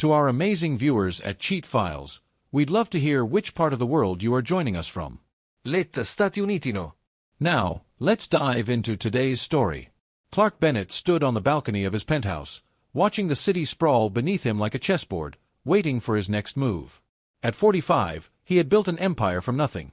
To our amazing viewers at Cheat Files, we'd love to hear which part of the world you are joining us from. Let Stati Uniti no. Now, let's dive into today's story. Clark Bennett stood on the balcony of his penthouse, watching the city sprawl beneath him like a chessboard, waiting for his next move. At 45, he had built an empire from nothing.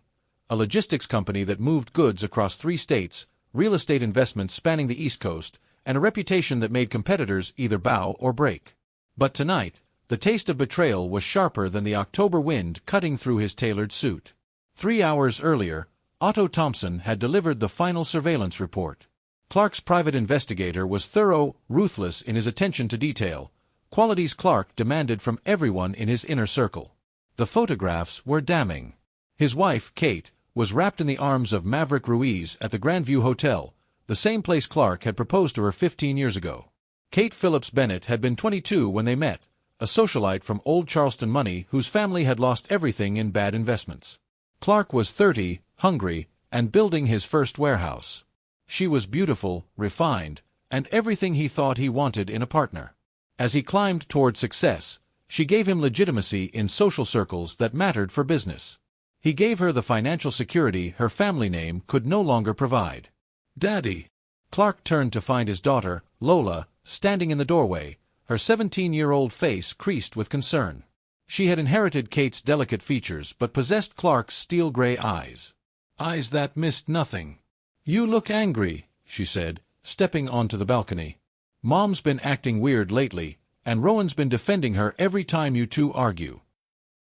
A logistics company that moved goods across 3 states, real estate investments spanning the East Coast, and a reputation that made competitors either bow or break. But tonight, the taste of betrayal was sharper than the October wind cutting through his tailored suit. 3 hours earlier, Otto Thompson had delivered the final surveillance report. Clark's private investigator was thorough, ruthless in his attention to detail, qualities Clark demanded from everyone in his inner circle. The photographs were damning. His wife, Kate, was wrapped in the arms of Maverick Ruiz at the Grandview Hotel, the same place Clark had proposed to her 15 years ago. Kate Phillips Bennett had been 22 when they met, a socialite from old Charleston money whose family had lost everything in bad investments. Clark was 30, hungry, and building his first warehouse. She was beautiful, refined, and everything he thought he wanted in a partner. As he climbed toward success, she gave him legitimacy in social circles that mattered for business. He gave her the financial security her family name could no longer provide. "Daddy." Clark turned to find his daughter, Lola, standing in the doorway, her 17-year-old face creased with concern. She had inherited Kate's delicate features but possessed Clark's steel-gray eyes. Eyes that missed nothing. "You look angry," she said, stepping onto the balcony. "Mom's been acting weird lately, and Rowan's been defending her every time you two argue."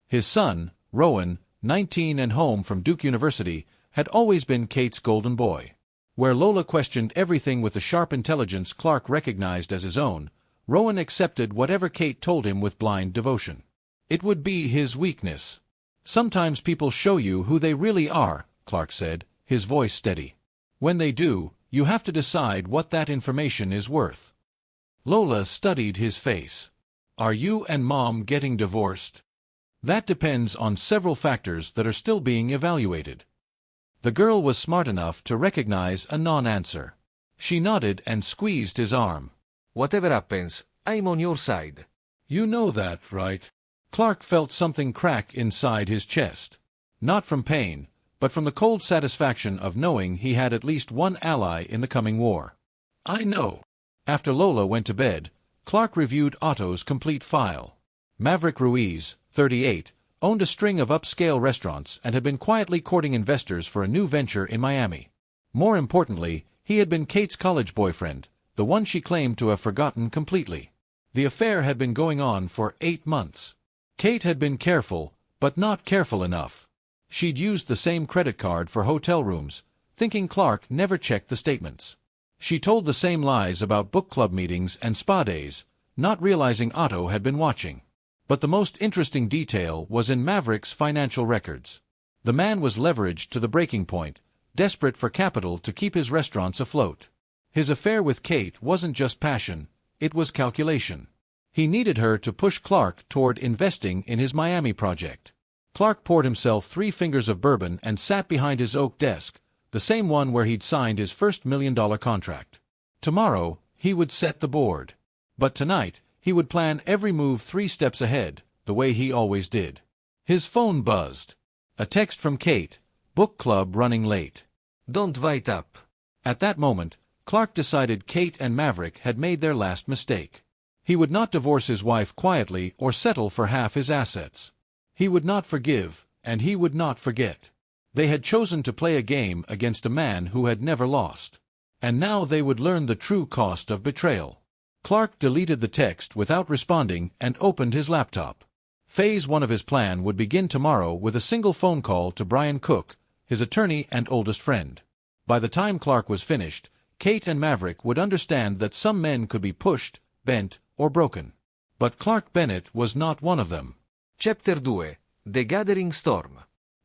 His son, Rowan, 19 and home from Duke University, had always been Kate's golden boy. Where Lola questioned everything with the sharp intelligence Clark recognized as his own, Rowan accepted whatever Kate told him with blind devotion. It would be his weakness. "Sometimes people show you who they really are," Clark said, his voice steady. "When they do, you have to decide what that information is worth." Lola studied his face. "Are you and Mom getting divorced?" "That depends on several factors that are still being evaluated." The girl was smart enough to recognize a non-answer. She nodded and squeezed his arm. Whatever happens, I'm on your side. "You know that, right?" Clark felt something crack inside his chest. Not from pain, but from the cold satisfaction of knowing he had at least one ally in the coming war. "I know." After Lola went to bed, Clark reviewed Otto's complete file. Maverick Ruiz, 38, owned a string of upscale restaurants and had been quietly courting investors for a new venture in Miami. More importantly, he had been Kate's college boyfriend, the one she claimed to have forgotten completely. The affair had been going on for 8 months. Kate had been careful, but not careful enough. She'd used the same credit card for hotel rooms, thinking Clark never checked the statements. She told the same lies about book club meetings and spa days, not realizing Otto had been watching. But the most interesting detail was in Maverick's financial records. The man was leveraged to the breaking point, desperate for capital to keep his restaurants afloat. His affair with Kate wasn't just passion, it was calculation. He needed her to push Clark toward investing in his Miami project. Clark poured himself 3 fingers of bourbon and sat behind his oak desk, the same one where he'd signed his first $1 million contract. Tomorrow, he would set the board. But tonight, he would plan every move 3 steps ahead, the way he always did. His phone buzzed. A text from Kate, "Book club running late. Don't wait up." At that moment, Clark decided Kate and Maverick had made their last mistake. He would not divorce his wife quietly or settle for half his assets. He would not forgive, and he would not forget. They had chosen to play a game against a man who had never lost. And now they would learn the true cost of betrayal. Clark deleted the text without responding and opened his laptop. Phase 1 of his plan would begin tomorrow with a single phone call to Brian Cook, his attorney and oldest friend. By the time Clark was finished, Kate and Maverick would understand that some men could be pushed, bent, or broken. But Clark Bennett was not one of them. Chapter 2. The Gathering Storm.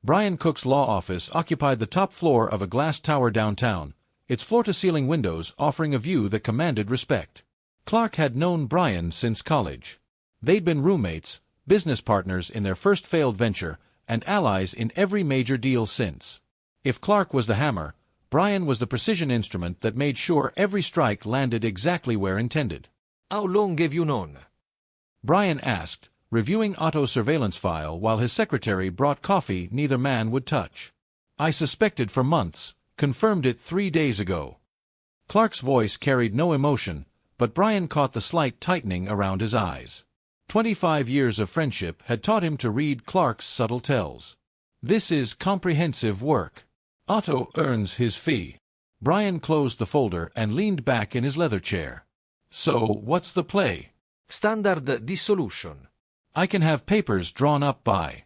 Brian Cook's law office occupied the top floor of a glass tower downtown, its floor-to-ceiling windows offering a view that commanded respect. Clark had known Brian since college. They'd been roommates, business partners in their first failed venture, and allies in every major deal since. If Clark was the hammer, Brian was the precision instrument that made sure every strike landed exactly where intended. How long have you known? Brian asked, reviewing Otto's surveillance file while his secretary brought coffee neither man would touch. I suspected for months, confirmed it 3 days ago. Clark's voice carried no emotion, but Brian caught the slight tightening around his eyes. 25 years of friendship had taught him to read Clark's subtle tells. This is comprehensive work. Otto earns his fee. Brian closed the folder and leaned back in his leather chair. So, what's the play? Standard dissolution. I can have papers drawn up by.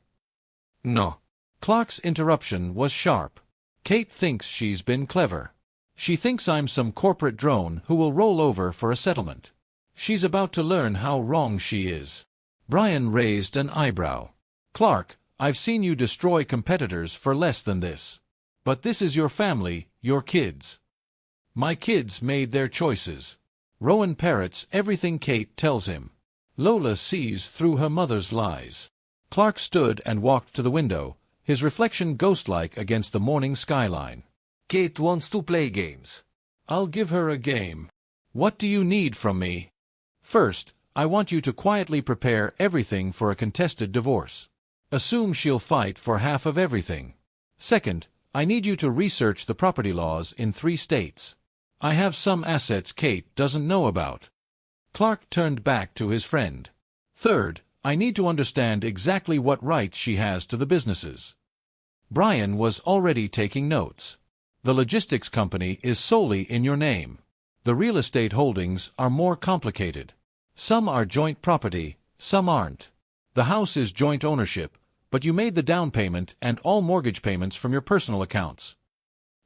No. Clark's interruption was sharp. Kate thinks she's been clever. She thinks I'm some corporate drone who will roll over for a settlement. She's about to learn how wrong she is. Brian raised an eyebrow. Clark, I've seen you destroy competitors for less than this. But this is your family, your kids. My kids made their choices. Rowan parrots everything Kate tells him. Lola sees through her mother's lies. Clark stood and walked to the window, his reflection ghost-like against the morning skyline. Kate wants to play games. I'll give her a game. What do you need from me? First, I want you to quietly prepare everything for a contested divorce. Assume she'll fight for half of everything. Second, I need you to research the property laws in 3 states. I have some assets Kate doesn't know about. Clark turned back to his friend. Third, I need to understand exactly what rights she has to the businesses. Brian was already taking notes. The logistics company is solely in your name. The real estate holdings are more complicated. Some are joint property, some aren't. The house is joint ownership, but you made the down payment and all mortgage payments from your personal accounts.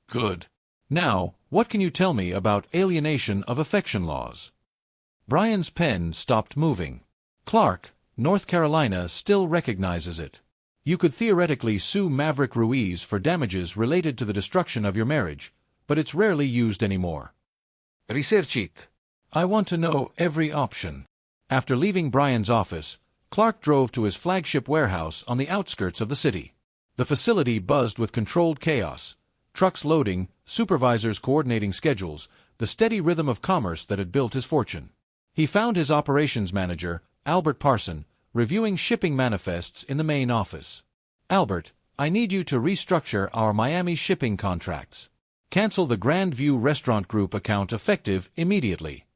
Good. Now, what can you tell me about alienation of affection laws? Brian's pen stopped moving. Clark, North Carolina still recognizes it. You could theoretically sue Maverick Ruiz for damages related to the destruction of your marriage, but it's rarely used anymore. Research it. I want to know every option. After leaving Brian's office, Clark drove to his flagship warehouse on the outskirts of the city. The facility buzzed with controlled chaos, trucks loading, supervisors coordinating schedules, the steady rhythm of commerce that had built his fortune. He found his operations manager, Albert Parson, reviewing shipping manifests in the main office. Albert, I need you to restructure our Miami shipping contracts. Cancel the Grand View Restaurant Group account effective immediately.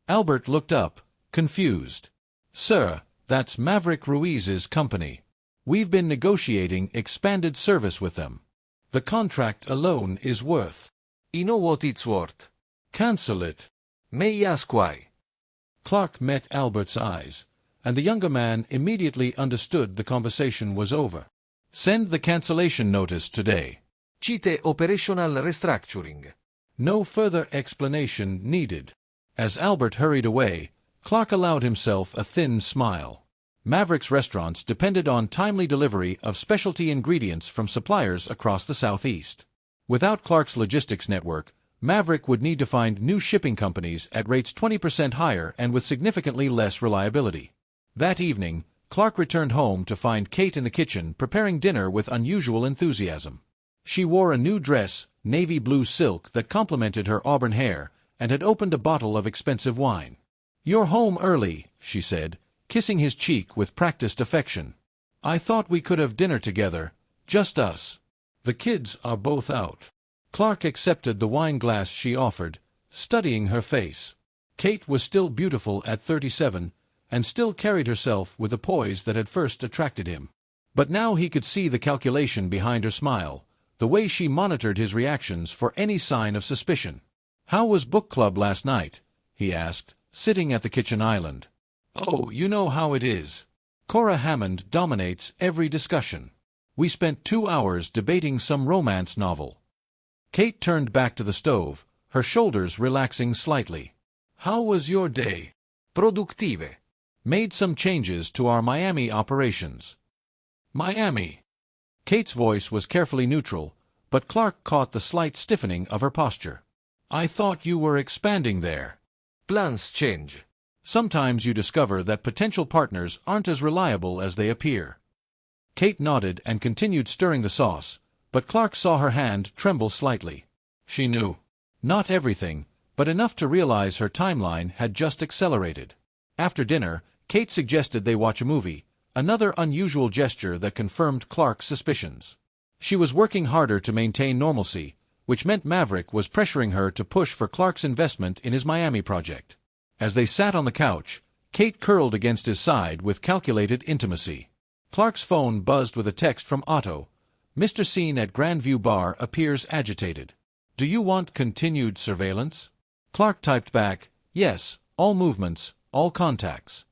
Albert looked up, confused. Sir, that's Maverick Ruiz's company. We've been negotiating expanded service with them. The contract alone is worth. You know what it's worth. Cancel it. May I ask why? Clark met Albert's eyes, and the younger man immediately understood the conversation was over. Send the cancellation notice today. Cite operational restructuring. No further explanation needed. As Albert hurried away, Clark allowed himself a thin smile. Maverick's restaurants depended on timely delivery of specialty ingredients from suppliers across the Southeast. Without Clark's logistics network, Maverick would need to find new shipping companies at rates 20% higher and with significantly less reliability. That evening, Clark returned home to find Kate in the kitchen preparing dinner with unusual enthusiasm. She wore a new dress, navy blue silk that complemented her auburn hair, and had opened a bottle of expensive wine. "You're home early," she said, kissing his cheek with practiced affection. "I thought we could have dinner together, just us. The kids are both out." Clark accepted the wine glass she offered, studying her face. Kate was still beautiful at 37, and still carried herself with the poise that had first attracted him. But now he could see the calculation behind her smile, the way she monitored his reactions for any sign of suspicion. "How was book club last night?" he asked, sitting at the kitchen island. "Oh, you know how it is. Cora Hammond dominates every discussion. We spent 2 hours debating some romance novel." Kate turned back to the stove, her shoulders relaxing slightly. "How was your day?" Productive. "Made some changes to our Miami operations." "Miami." Kate's voice was carefully neutral, but Clark caught the slight stiffening of her posture. "I thought you were expanding there." Plans change. Sometimes you discover that potential partners aren't as reliable as they appear. Kate nodded and continued stirring the sauce, but Clark saw her hand tremble slightly. She knew. Not everything, but enough to realize her timeline had just accelerated. After dinner, Kate suggested they watch a movie, another unusual gesture that confirmed Clark's suspicions. She was working harder to maintain normalcy, which meant Maverick was pressuring her to push for Clark's investment in his Miami project. As they sat on the couch, Kate curled against his side with calculated intimacy. Clark's phone buzzed with a text from Otto. Mr. Scene at Grandview Bar appears agitated. Do you want continued surveillance? Clark typed back, yes, all movements, all contacts.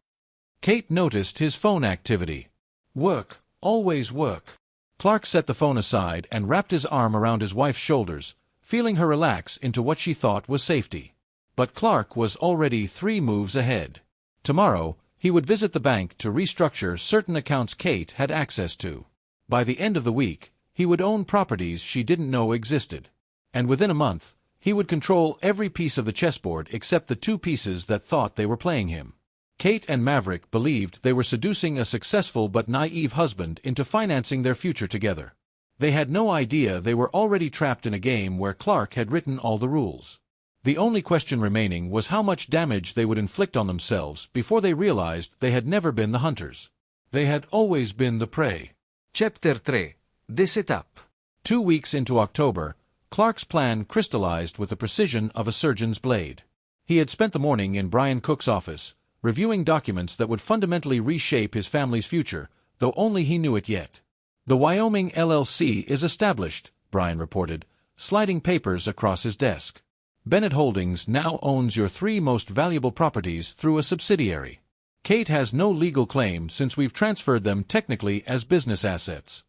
Kate noticed his phone activity. Work, always work. Clark set the phone aside and wrapped his arm around his wife's shoulders, feeling her relax into what she thought was safety. But Clark was already 3 moves ahead. Tomorrow, he would visit the bank to restructure certain accounts Kate had access to. By the end of the week, he would own properties she didn't know existed. And within a month, he would control every piece of the chessboard except the 2 pieces that thought they were playing him. Kate and Maverick believed they were seducing a successful but naive husband into financing their future together. They had no idea they were already trapped in a game where Clark had written all the rules. The only question remaining was how much damage they would inflict on themselves before they realized they had never been the hunters. They had always been the prey. Chapter 3. The Setup. 2 weeks into October, Clark's plan crystallized with the precision of a surgeon's blade. He had spent the morning in Brian Cook's office, reviewing documents that would fundamentally reshape his family's future, though only he knew it yet. The Wyoming LLC is established, Brian reported, sliding papers across his desk. Bennett Holdings now owns your 3 most valuable properties through a subsidiary. Kate has no legal claim since we've transferred them technically as business assets.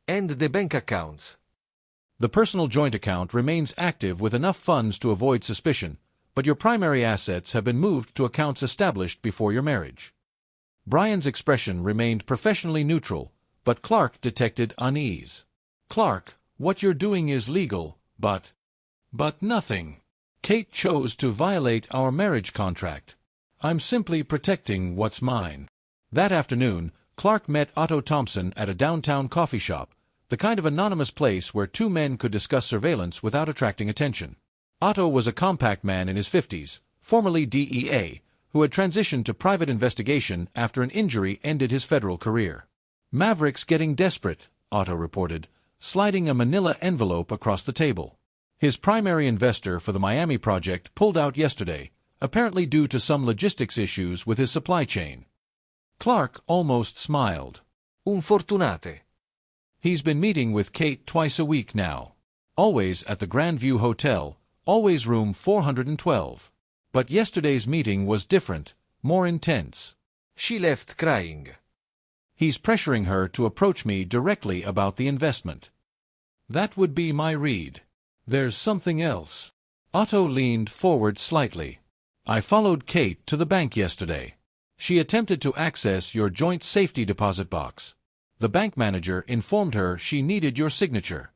And the bank accounts. The personal joint account remains active with enough funds to avoid suspicion, but your primary assets have been moved to accounts established before your marriage. Brian's expression remained professionally neutral, but Clark detected unease. Clark, what you're doing is legal, but nothing. Kate chose to violate our marriage contract. I'm simply protecting what's mine. That afternoon, Clark met Otto Thompson at a downtown coffee shop, the kind of anonymous place where 2 men could discuss surveillance without attracting attention. Otto was a compact man in his 50s, formerly DEA, who had transitioned to private investigation after an injury ended his federal career. Maverick's getting desperate, Otto reported, sliding a manila envelope across the table. His primary investor for the Miami project pulled out yesterday, apparently due to some logistics issues with his supply chain. Clark almost smiled. Unfortunate. He's been meeting with Kate twice a week now. Always at the Grandview Hotel, always room 412. But yesterday's meeting was different, more intense. She left crying. He's pressuring her to approach me directly about the investment. That would be my read. There's something else. Otto leaned forward slightly. I followed Kate to the bank yesterday. She attempted to access your joint safety deposit box. The bank manager informed her she needed your signature.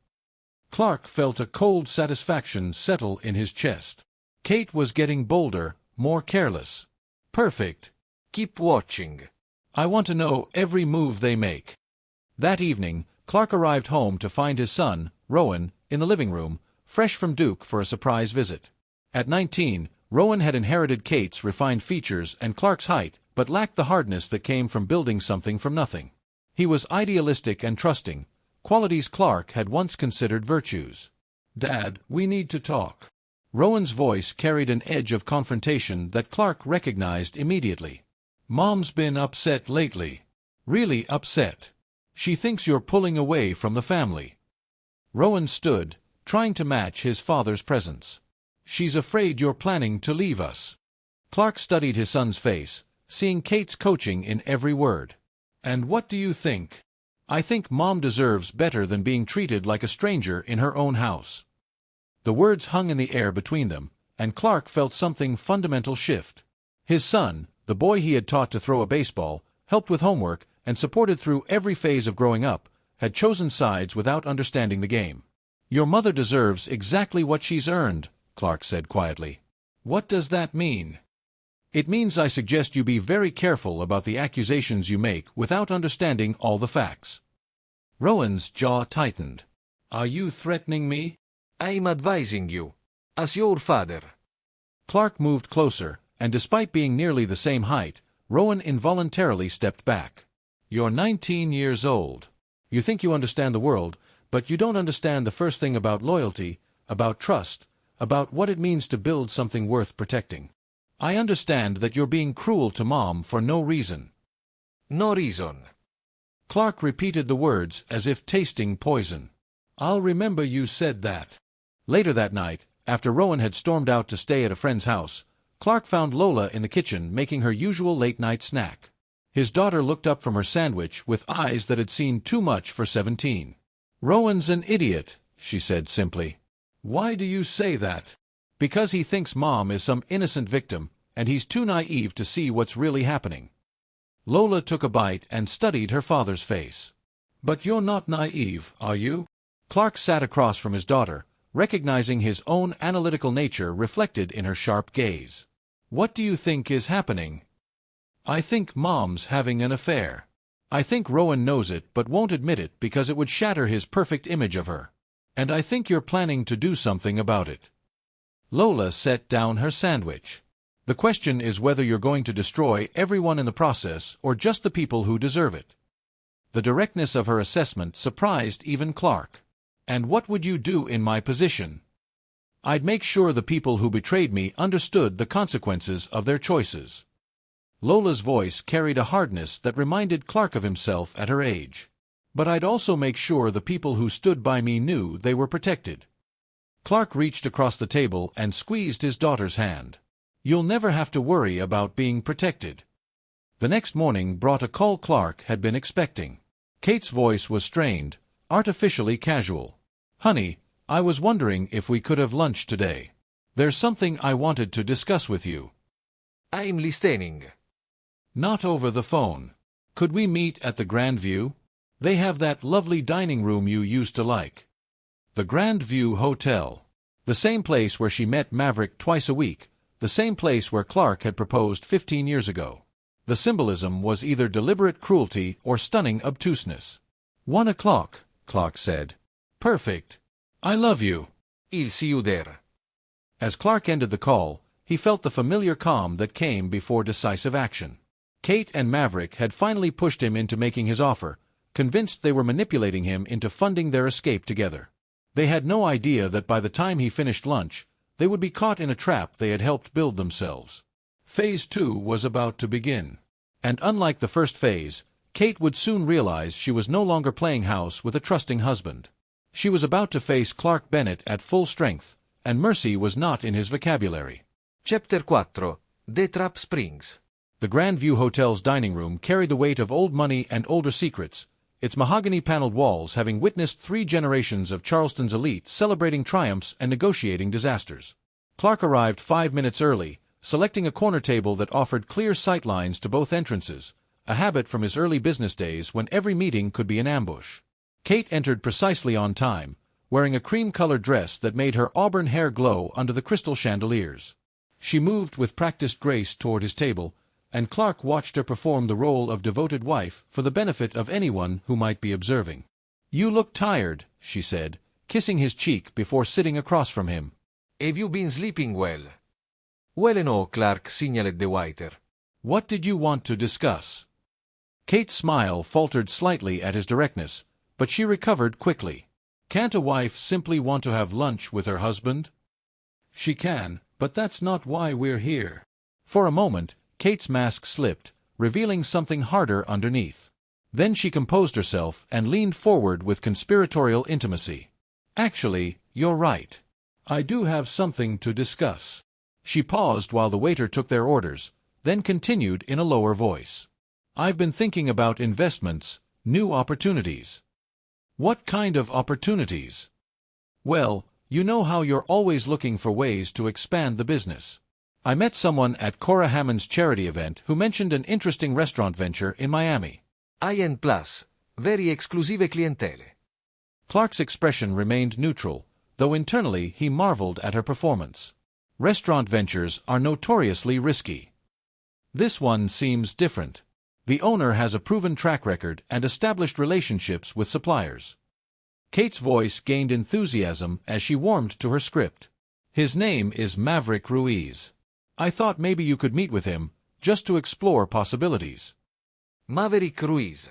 Clark felt a cold satisfaction settle in his chest. Kate was getting bolder, more careless. Perfect. Keep watching. I want to know every move they make. That evening, Clark arrived home to find his son, Rowan, in the living room, fresh from Duke for a surprise visit. At 19, Rowan had inherited Kate's refined features and Clark's height, but lacked the hardness that came from building something from nothing. He was idealistic and trusting, qualities Clark had once considered virtues. Dad, we need to talk. Rowan's voice carried an edge of confrontation that Clark recognized immediately. Mom's been upset lately. Really upset. She thinks you're pulling away from the family. Rowan stood, trying to match his father's presence. She's afraid you're planning to leave us. Clark studied his son's face, seeing Kate's coaching in every word. And what do you think? I think Mom deserves better than being treated like a stranger in her own house. The words hung in the air between them, and Clark felt something fundamental shift. His son, the boy he had taught to throw a baseball, helped with homework, and supported through every phase of growing up, had chosen sides without understanding the game. Your mother deserves exactly what she's earned, Clark said quietly. What does that mean? It means I suggest you be very careful about the accusations you make without understanding all the facts. Rowan's jaw tightened. Are you threatening me? I'm advising you. As your father. Clark moved closer, and despite being nearly the same height, Rowan involuntarily stepped back. You're 19 years old. You think you understand the world, but you don't understand the first thing about loyalty, about trust, about what it means to build something worth protecting. I understand that you're being cruel to Mom for no reason. No reason. Clark repeated the words as if tasting poison. I'll remember you said that. Later that night, after Rowan had stormed out to stay at a friend's house, Clark found Lola in the kitchen making her usual late-night snack. His daughter looked up from her sandwich with eyes that had seen too much for 17. Rowan's an idiot, she said simply. Why do you say that? Because he thinks Mom is some innocent victim, and he's too naive to see what's really happening. Lola took a bite and studied her father's face. But you're not naive, are you? Clark sat across from his daughter, recognizing his own analytical nature reflected in her sharp gaze. What do you think is happening? I think Mom's having an affair. I think Rowan knows it but won't admit it because it would shatter his perfect image of her. And I think you're planning to do something about it. Lola set down her sandwich. The question is whether you're going to destroy everyone in the process or just the people who deserve it. The directness of her assessment surprised even Clark. And what would you do in my position? I'd make sure the people who betrayed me understood the consequences of their choices. Lola's voice carried a hardness that reminded Clark of himself at her age. But I'd also make sure the people who stood by me knew they were protected. Clark reached across the table and squeezed his daughter's hand. You'll never have to worry about being protected. The next morning brought a call Clark had been expecting. Kate's voice was strained, artificially casual. Honey, I was wondering if we could have lunch today. There's something I wanted to discuss with you. I'm listening. Not over the phone. Could we meet at the Grand View? They have that lovely dining room you used to like. The Grand View Hotel. The same place where she met Maverick twice a week, the same place where Clark had proposed 15 years ago. The symbolism was either deliberate cruelty or stunning obtuseness. 1 o'clock, Clark said. Perfect. I love you. I'll see you there. As Clark ended the call, he felt the familiar calm that came before decisive action. Kate and Maverick had finally pushed him into making his offer, convinced they were manipulating him into funding their escape together. They had no idea that by the time he finished lunch, they would be caught in a trap they had helped build themselves. Phase 2 was about to begin. And unlike the first phase, Kate would soon realize she was no longer playing house with a trusting husband. She was about to face Clark Bennett at full strength, and mercy was not in his vocabulary. Chapter 4. The Trap Springs. The Grand View Hotel's dining room carried the weight of old money and older secrets, its mahogany-paneled walls having witnessed 3 generations of Charleston's elite celebrating triumphs and negotiating disasters. Clark arrived 5 minutes early, selecting a corner table that offered clear sightlines to both entrances, a habit from his early business days when every meeting could be an ambush. Kate entered precisely on time, wearing a cream-colored dress that made her auburn hair glow under the crystal chandeliers. She moved with practiced grace toward his table, and Clark watched her perform the role of devoted wife for the benefit of anyone who might be observing. You look tired, she said, kissing his cheek before sitting across from him. Have you been sleeping well? Well no, Clark signaled the waiter. What did you want to discuss? Kate's smile faltered slightly at his directness, but she recovered quickly. Can't a wife simply want to have lunch with her husband? She can, but that's not why we're here. For a moment, Kate's mask slipped, revealing something harder underneath. Then she composed herself and leaned forward with conspiratorial intimacy. Actually, you're right. I do have something to discuss. She paused while the waiter took their orders, then continued in a lower voice. I've been thinking about investments, new opportunities. What kind of opportunities? Well, you know how you're always looking for ways to expand the business. I met someone at Cora Hammond's charity event who mentioned an interesting restaurant venture in Miami. IN Plus, very exclusive clientele. Clark's expression remained neutral, though internally he marveled at her performance. Restaurant ventures are notoriously risky. This one seems different. The owner has a proven track record and established relationships with suppliers. Kate's voice gained enthusiasm as she warmed to her script. His name is Maverick Ruiz. I thought maybe you could meet with him, just to explore possibilities. Maverick Ruiz.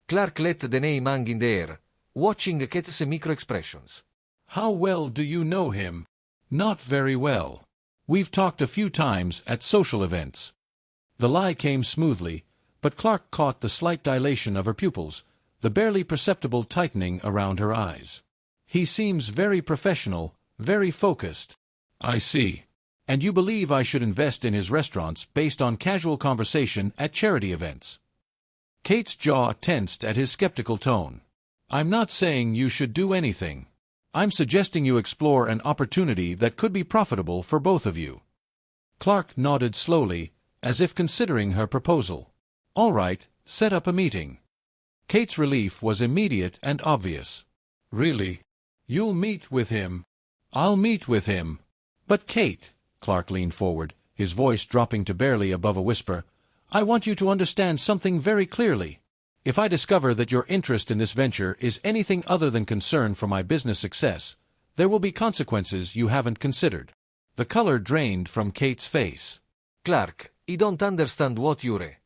Clark let the name hang in the air, watching Kate's micro-expressions. How well do you know him? Not very well. We've talked a few times at social events. The lie came smoothly, but Clark caught the slight dilation of her pupils, the barely perceptible tightening around her eyes. He seems very professional, very focused. I see. And you believe I should invest in his restaurants based on casual conversation at charity events? Kate's jaw tensed at his skeptical tone. I'm not saying you should do anything. I'm suggesting you explore an opportunity that could be profitable for both of you. Clark nodded slowly, as if considering her proposal. All right, set up a meeting. Kate's relief was immediate and obvious. Really? You'll meet with him? I'll meet with him. But Kate, Clark leaned forward, his voice dropping to barely above a whisper, I want you to understand something very clearly. If I discover that your interest in this venture is anything other than concern for my business success, there will be consequences you haven't considered. The color drained from Kate's face. Clark, I don't understand what you're...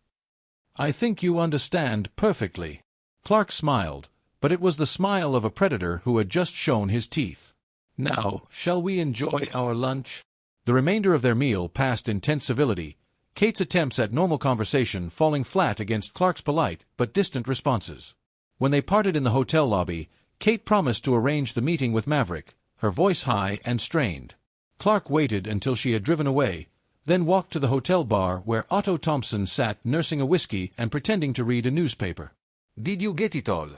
I think you understand perfectly. Clark smiled, but it was the smile of a predator who had just shown his teeth. Now, shall we enjoy our lunch? The remainder of their meal passed in tense civility, Kate's attempts at normal conversation falling flat against Clark's polite but distant responses. When they parted in the hotel lobby, Kate promised to arrange the meeting with Maverick, her voice high and strained. Clark waited until she had driven away, then walked to the hotel bar where Otto Thompson sat nursing a whiskey and pretending to read a newspaper. Did you get it all?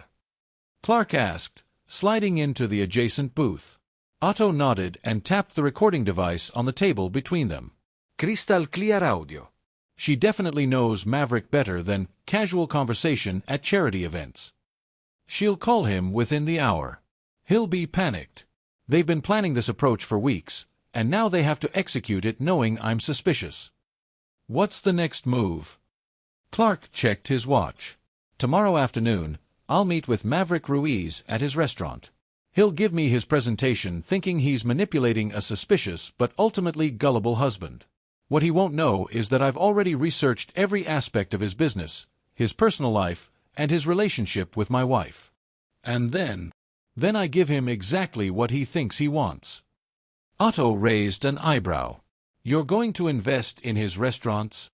Clark asked, sliding into the adjacent booth. Otto nodded and tapped the recording device on the table between them. Crystal clear audio. She definitely knows Maverick better than casual conversation at charity events. She'll call him within the hour. He'll be panicked. They've been planning this approach for weeks, and now they have to execute it knowing I'm suspicious. What's the next move? Clark checked his watch. Tomorrow afternoon, I'll meet with Maverick Ruiz at his restaurant. He'll give me his presentation thinking he's manipulating a suspicious but ultimately gullible husband. What he won't know is that I've already researched every aspect of his business, his personal life, and his relationship with my wife. And then I give him exactly what he thinks he wants. Otto raised an eyebrow. You're going to invest in his restaurants?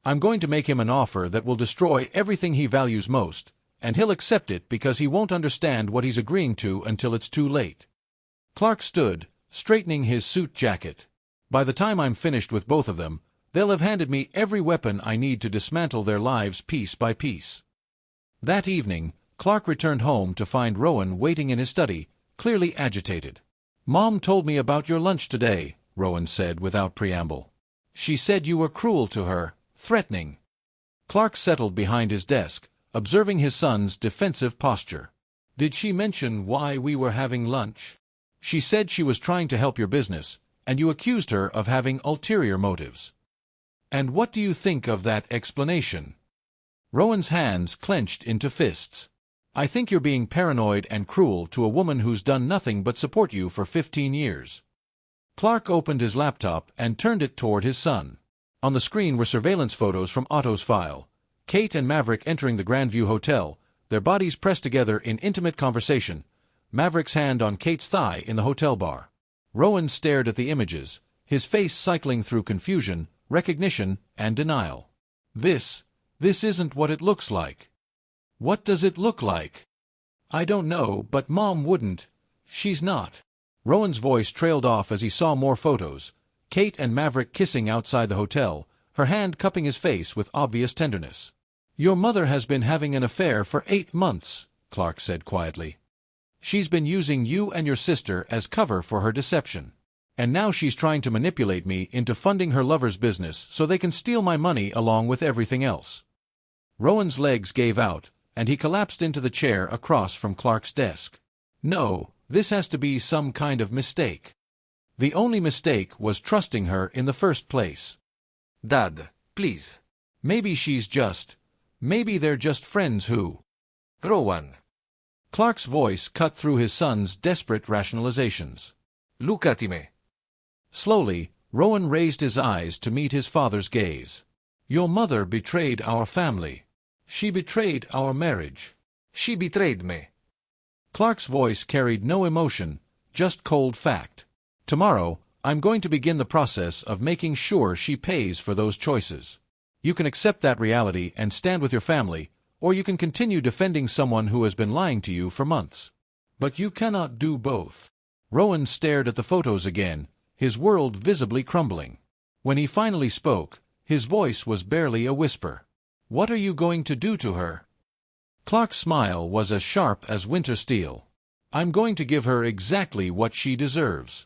I'm going to make him an offer that will destroy everything he values most, and he'll accept it because he won't understand what he's agreeing to until it's too late. Clark stood, straightening his suit jacket. By the time I'm finished with both of them, they'll have handed me every weapon I need to dismantle their lives piece by piece. That evening, Clark returned home to find Rowan waiting in his study, clearly agitated. Mom told me about your lunch today, Rowan said without preamble. She said you were cruel to her, threatening. Clark settled behind his desk, observing his son's defensive posture. Did she mention why we were having lunch? She said she was trying to help your business, and you accused her of having ulterior motives. And what do you think of that explanation? Rowan's hands clenched into fists. I think you're being paranoid and cruel to a woman who's done nothing but support you for 15 years. Clark opened his laptop and turned it toward his son. On the screen were surveillance photos from Otto's file. Kate and Maverick entering the Grandview Hotel, their bodies pressed together in intimate conversation, Maverick's hand on Kate's thigh in the hotel bar. Rowan stared at the images, his face cycling through confusion, recognition, and denial. This isn't what it looks like. What does it look like? I don't know, but Mom wouldn't. She's not. Rowan's voice trailed off as he saw more photos. Kate and Maverick kissing outside the hotel, her hand cupping his face with obvious tenderness. Your mother has been having an affair for 8 months, Clark said quietly. She's been using you and your sister as cover for her deception. And now she's trying to manipulate me into funding her lover's business so they can steal my money along with everything else. Rowan's legs gave out, and he collapsed into the chair across from Clark's desk. No, this has to be some kind of mistake. The only mistake was trusting her in the first place. Dad, please. Maybe they're just friends who... Rowan. Clark's voice cut through his son's desperate rationalizations. Look at me. Slowly, Rowan raised his eyes to meet his father's gaze. Your mother betrayed our family. She betrayed our marriage. She betrayed me. Clark's voice carried no emotion, just cold fact. Tomorrow, I'm going to begin the process of making sure she pays for those choices. You can accept that reality and stand with your family, or you can continue defending someone who has been lying to you for months. But you cannot do both. Rowan stared at the photos again, his world visibly crumbling. When he finally spoke, his voice was barely a whisper. What are you going to do to her? Clark's smile was as sharp as winter steel. I'm going to give her exactly what she deserves.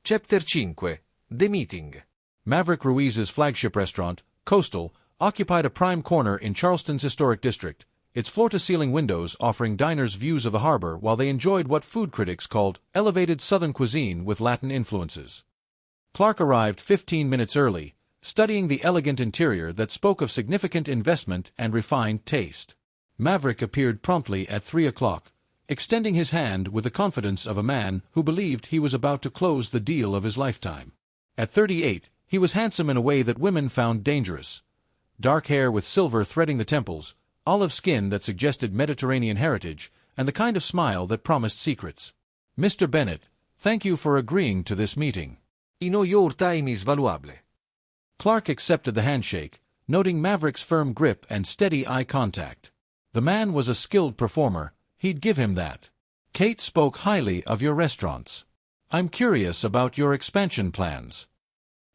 Chapter 5. The Meeting. Maverick Ruiz's flagship restaurant, Coastal, occupied a prime corner in Charleston's historic district, its floor-to-ceiling windows offering diners views of the harbor while they enjoyed what food critics called elevated Southern cuisine with Latin influences. Clark arrived 15 minutes early, studying the elegant interior that spoke of significant investment and refined taste. Maverick appeared promptly at 3 o'clock, extending his hand with the confidence of a man who believed he was about to close the deal of his lifetime. At 38, he was handsome in a way that women found dangerous. Dark hair with silver threading the temples, olive skin that suggested Mediterranean heritage, and the kind of smile that promised secrets. Mr. Bennett, thank you for agreeing to this meeting. You know your time is valuable. Clark accepted the handshake, noting Maverick's firm grip and steady eye contact. The man was a skilled performer, he'd give him that. Kate spoke highly of your restaurants. I'm curious about your expansion plans.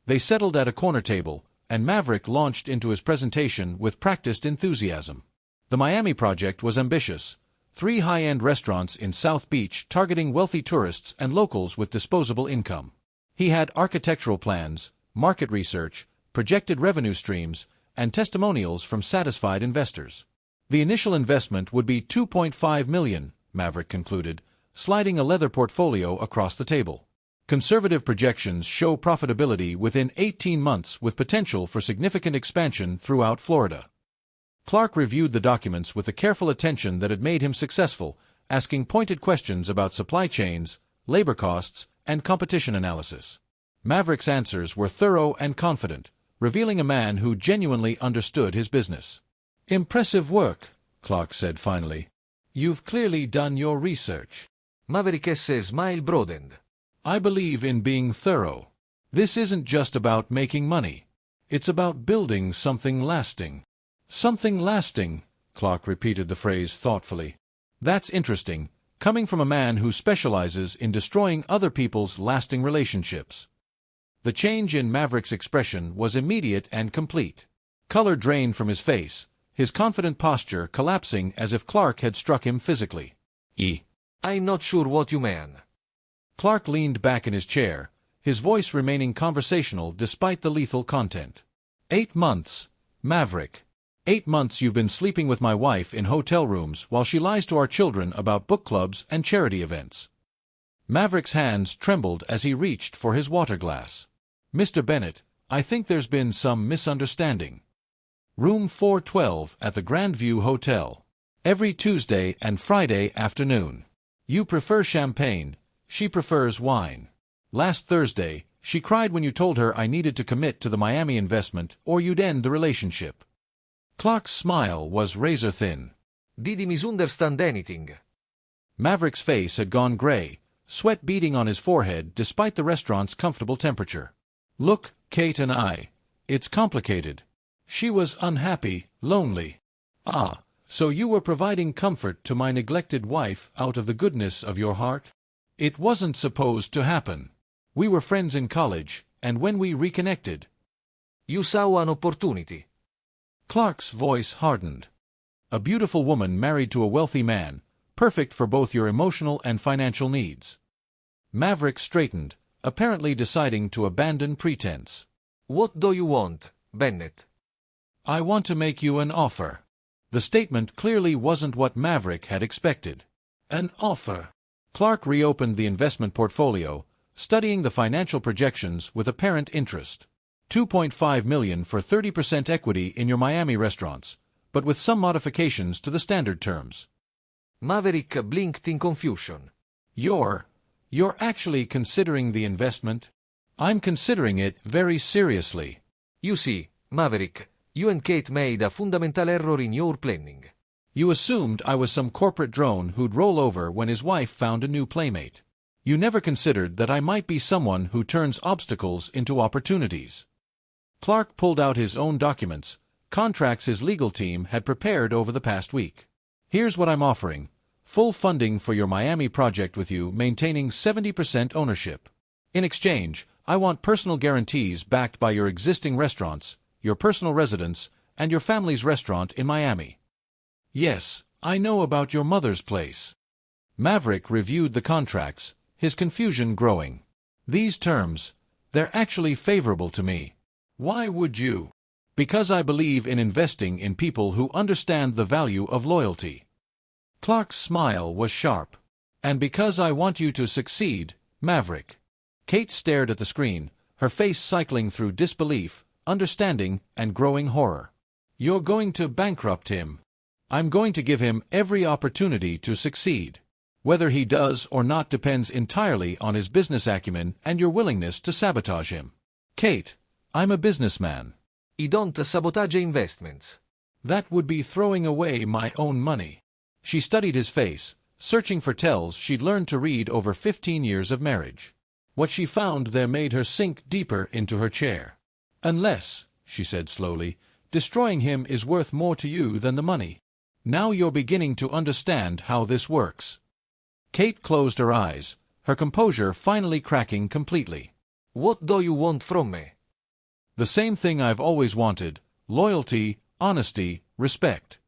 They settled at a corner table, and Maverick launched into his presentation with practiced enthusiasm. The Miami project was ambitious. 3 high-end restaurants in South Beach targeting wealthy tourists and locals with disposable income. He had architectural plans, market research, projected revenue streams, and testimonials from satisfied investors. The initial investment would be $2.5 million, Maverick concluded, sliding a leather portfolio across the table. Conservative projections show profitability within 18 months with potential for significant expansion throughout Florida. Clark reviewed the documents with the careful attention that had made him successful, asking pointed questions about supply chains, labor costs, and competition analysis. Maverick's answers were thorough and confident, revealing a man who genuinely understood his business. Impressive work, Clark said finally. You've clearly done your research. Maverick's smile broadened. I believe in being thorough. This isn't just about making money. It's about building something lasting. Something lasting, Clark repeated the phrase thoughtfully. That's interesting, coming from a man who specializes in destroying other people's lasting relationships. The change in Maverick's expression was immediate and complete. Color drained from his face, his confident posture collapsing as if Clark had struck him physically. I'm not sure what you mean. Clark leaned back in his chair, his voice remaining conversational despite the lethal content. 8 months, Maverick. 8 months you've been sleeping with my wife in hotel rooms while she lies to our children about book clubs and charity events. Maverick's hands trembled as he reached for his water glass. Mr. Bennett, I think there's been some misunderstanding. Room 412 at the Grandview Hotel. Every Tuesday and Friday afternoon. You prefer champagne, she prefers wine. Last Thursday, she cried when you told her I needed to commit to the Miami investment or you'd end the relationship. Clark's smile was razor-thin. Did he misunderstand anything? Maverick's face had gone gray, sweat beading on his forehead despite the restaurant's comfortable temperature. Look, Kate and I. It's complicated. She was unhappy, lonely. Ah, so you were providing comfort to my neglected wife out of the goodness of your heart? It wasn't supposed to happen. We were friends in college, and when we reconnected. You saw an opportunity. Clark's voice hardened. A beautiful woman married to a wealthy man, perfect for both your emotional and financial needs. Maverick straightened, apparently deciding to abandon pretense. What do you want, Bennett? I want to make you an offer. The statement clearly wasn't what Maverick had expected. An offer. Clark reopened the investment portfolio, studying the financial projections with apparent interest. $2.5 million for 30% equity in your Miami restaurants, but with some modifications to the standard terms. Maverick blinked in confusion. You're actually considering the investment? I'm considering it very seriously. You see, Maverick, You and Kate made a fundamental error in your planning. You assumed I was some corporate drone who'd roll over when his wife found a new playmate. You never considered that I might be someone who turns obstacles into opportunities. Clark pulled out his own documents, contracts his legal team had prepared over the past week. Here's what I'm offering. Full funding for your Miami project with you maintaining 70% ownership. In exchange, I want personal guarantees backed by your existing restaurants, your personal residence, and your family's restaurant in Miami. Yes, I know about your mother's place. Maverick reviewed the contracts, his confusion growing. These terms, they're actually favorable to me. Why would you? Because I believe in investing in people who understand the value of loyalty. Clark's smile was sharp. And because I want you to succeed, Maverick. Kate stared at the screen, her face cycling through disbelief, understanding, and growing horror. You're going to bankrupt him. I'm going to give him every opportunity to succeed. Whether he does or not depends entirely on his business acumen and your willingness to sabotage him. Kate, I'm a businessman. I don't sabotage investments. That would be throwing away my own money. She studied his face, searching for tells she'd learned to read over 15 years of marriage. What she found there made her sink deeper into her chair. Unless, she said slowly, destroying him is worth more to you than the money. Now you're beginning to understand how this works. Kate closed her eyes, her composure finally cracking completely. What do you want from me? The same thing I've always wanted: loyalty, honesty, respect.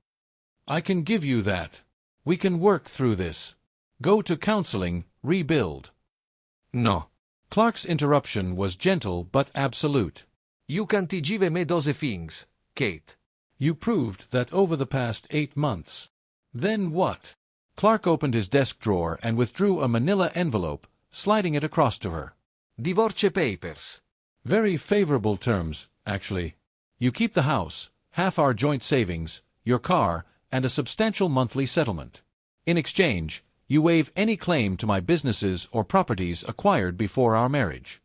I can give you that. We can work through this. Go to counseling, rebuild. No. Clark's interruption was gentle but absolute. You can't give me those things, Kate. You proved that over the past 8 months. Then what? Clark opened his desk drawer and withdrew a manila envelope, sliding it across to her. Divorce papers. Very favorable terms, actually. You keep the house, half our joint savings, your car, and a substantial monthly settlement. In exchange, you waive any claim to my businesses or properties acquired before our marriage.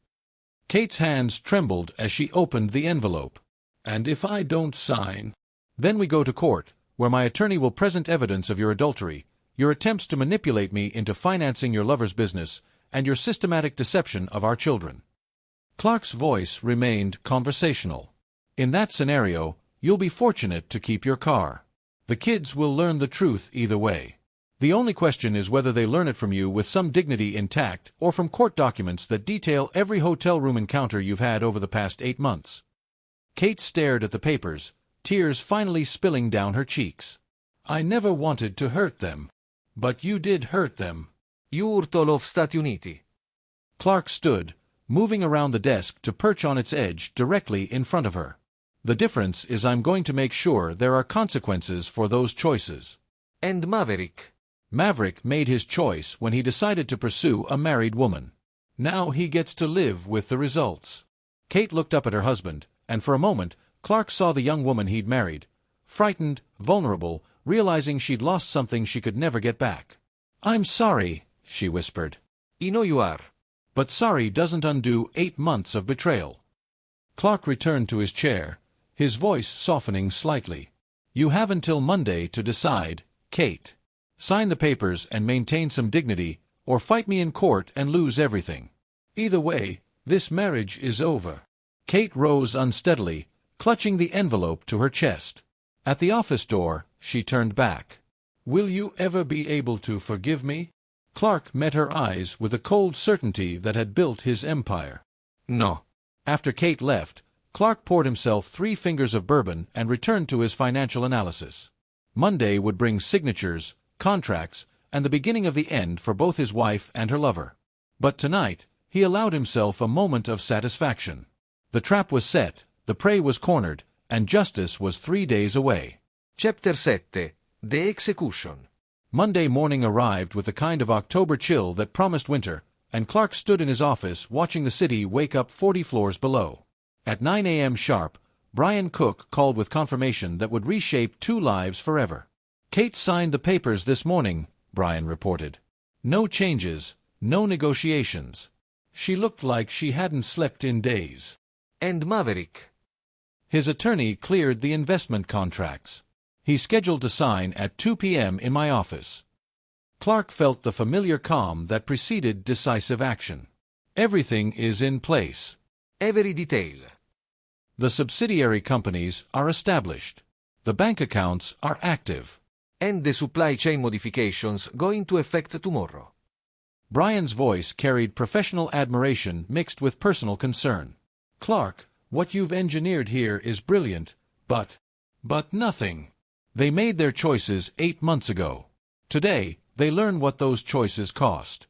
Kate's hands trembled as she opened the envelope. And if I don't sign? Then we go to court, where my attorney will present evidence of your adultery, your attempts to manipulate me into financing your lover's business, and your systematic deception of our children. Clark's voice remained conversational. In that scenario, you'll be fortunate to keep your car. The kids will learn the truth either way. The only question is whether they learn it from you with some dignity intact or from court documents that detail every hotel room encounter you've had over the past 8 months. Kate stared at the papers, tears finally spilling down her cheeks. I never wanted to hurt them. But you did hurt them. Urto of Stati Uniti. Clark stood, moving around the desk to perch on its edge directly in front of her. The difference is I'm going to make sure there are consequences for those choices. And Maverick? Maverick made his choice when he decided to pursue a married woman. Now he gets to live with the results. Kate looked up at her husband, and for a moment, Clark saw the young woman he'd married, frightened, vulnerable, realizing she'd lost something she could never get back. I'm sorry, she whispered. I know you are. But sorry doesn't undo 8 months of betrayal. Clark returned to his chair, his voice softening slightly. You have until Monday to decide, Kate. Sign the papers and maintain some dignity, or fight me in court and lose everything. Either way, this marriage is over. Kate rose unsteadily, clutching the envelope to her chest. At the office door, she turned back. Will you ever be able to forgive me? Clark met her eyes with a cold certainty that had built his empire. No. After Kate left, Clark poured himself 3 fingers of bourbon and returned to his financial analysis. Monday would bring signatures, contracts, and the beginning of the end for both his wife and her lover. But tonight, he allowed himself a moment of satisfaction. The trap was set, the prey was cornered, and justice was 3 days away. Chapter 7. The Execution. Monday morning arrived with the kind of October chill that promised winter, and Clark stood in his office watching the city wake up 40 floors below. At 9 a.m. sharp, Brian Cook called with confirmation that would reshape 2 lives forever. Kate signed the papers this morning, Brian reported. No changes, no negotiations. She looked like she hadn't slept in days. And Maverick? His attorney cleared the investment contracts. He's scheduled to sign at 2 p.m. in my office. Clark felt the familiar calm that preceded decisive action. Everything is in place. Every detail. The subsidiary companies are established. The bank accounts are active. And the supply chain modifications go into effect tomorrow. Brian's voice carried professional admiration mixed with personal concern. Clark, what you've engineered here is brilliant, but nothing. They made their choices 8 months ago. Today, they learn what those choices cost.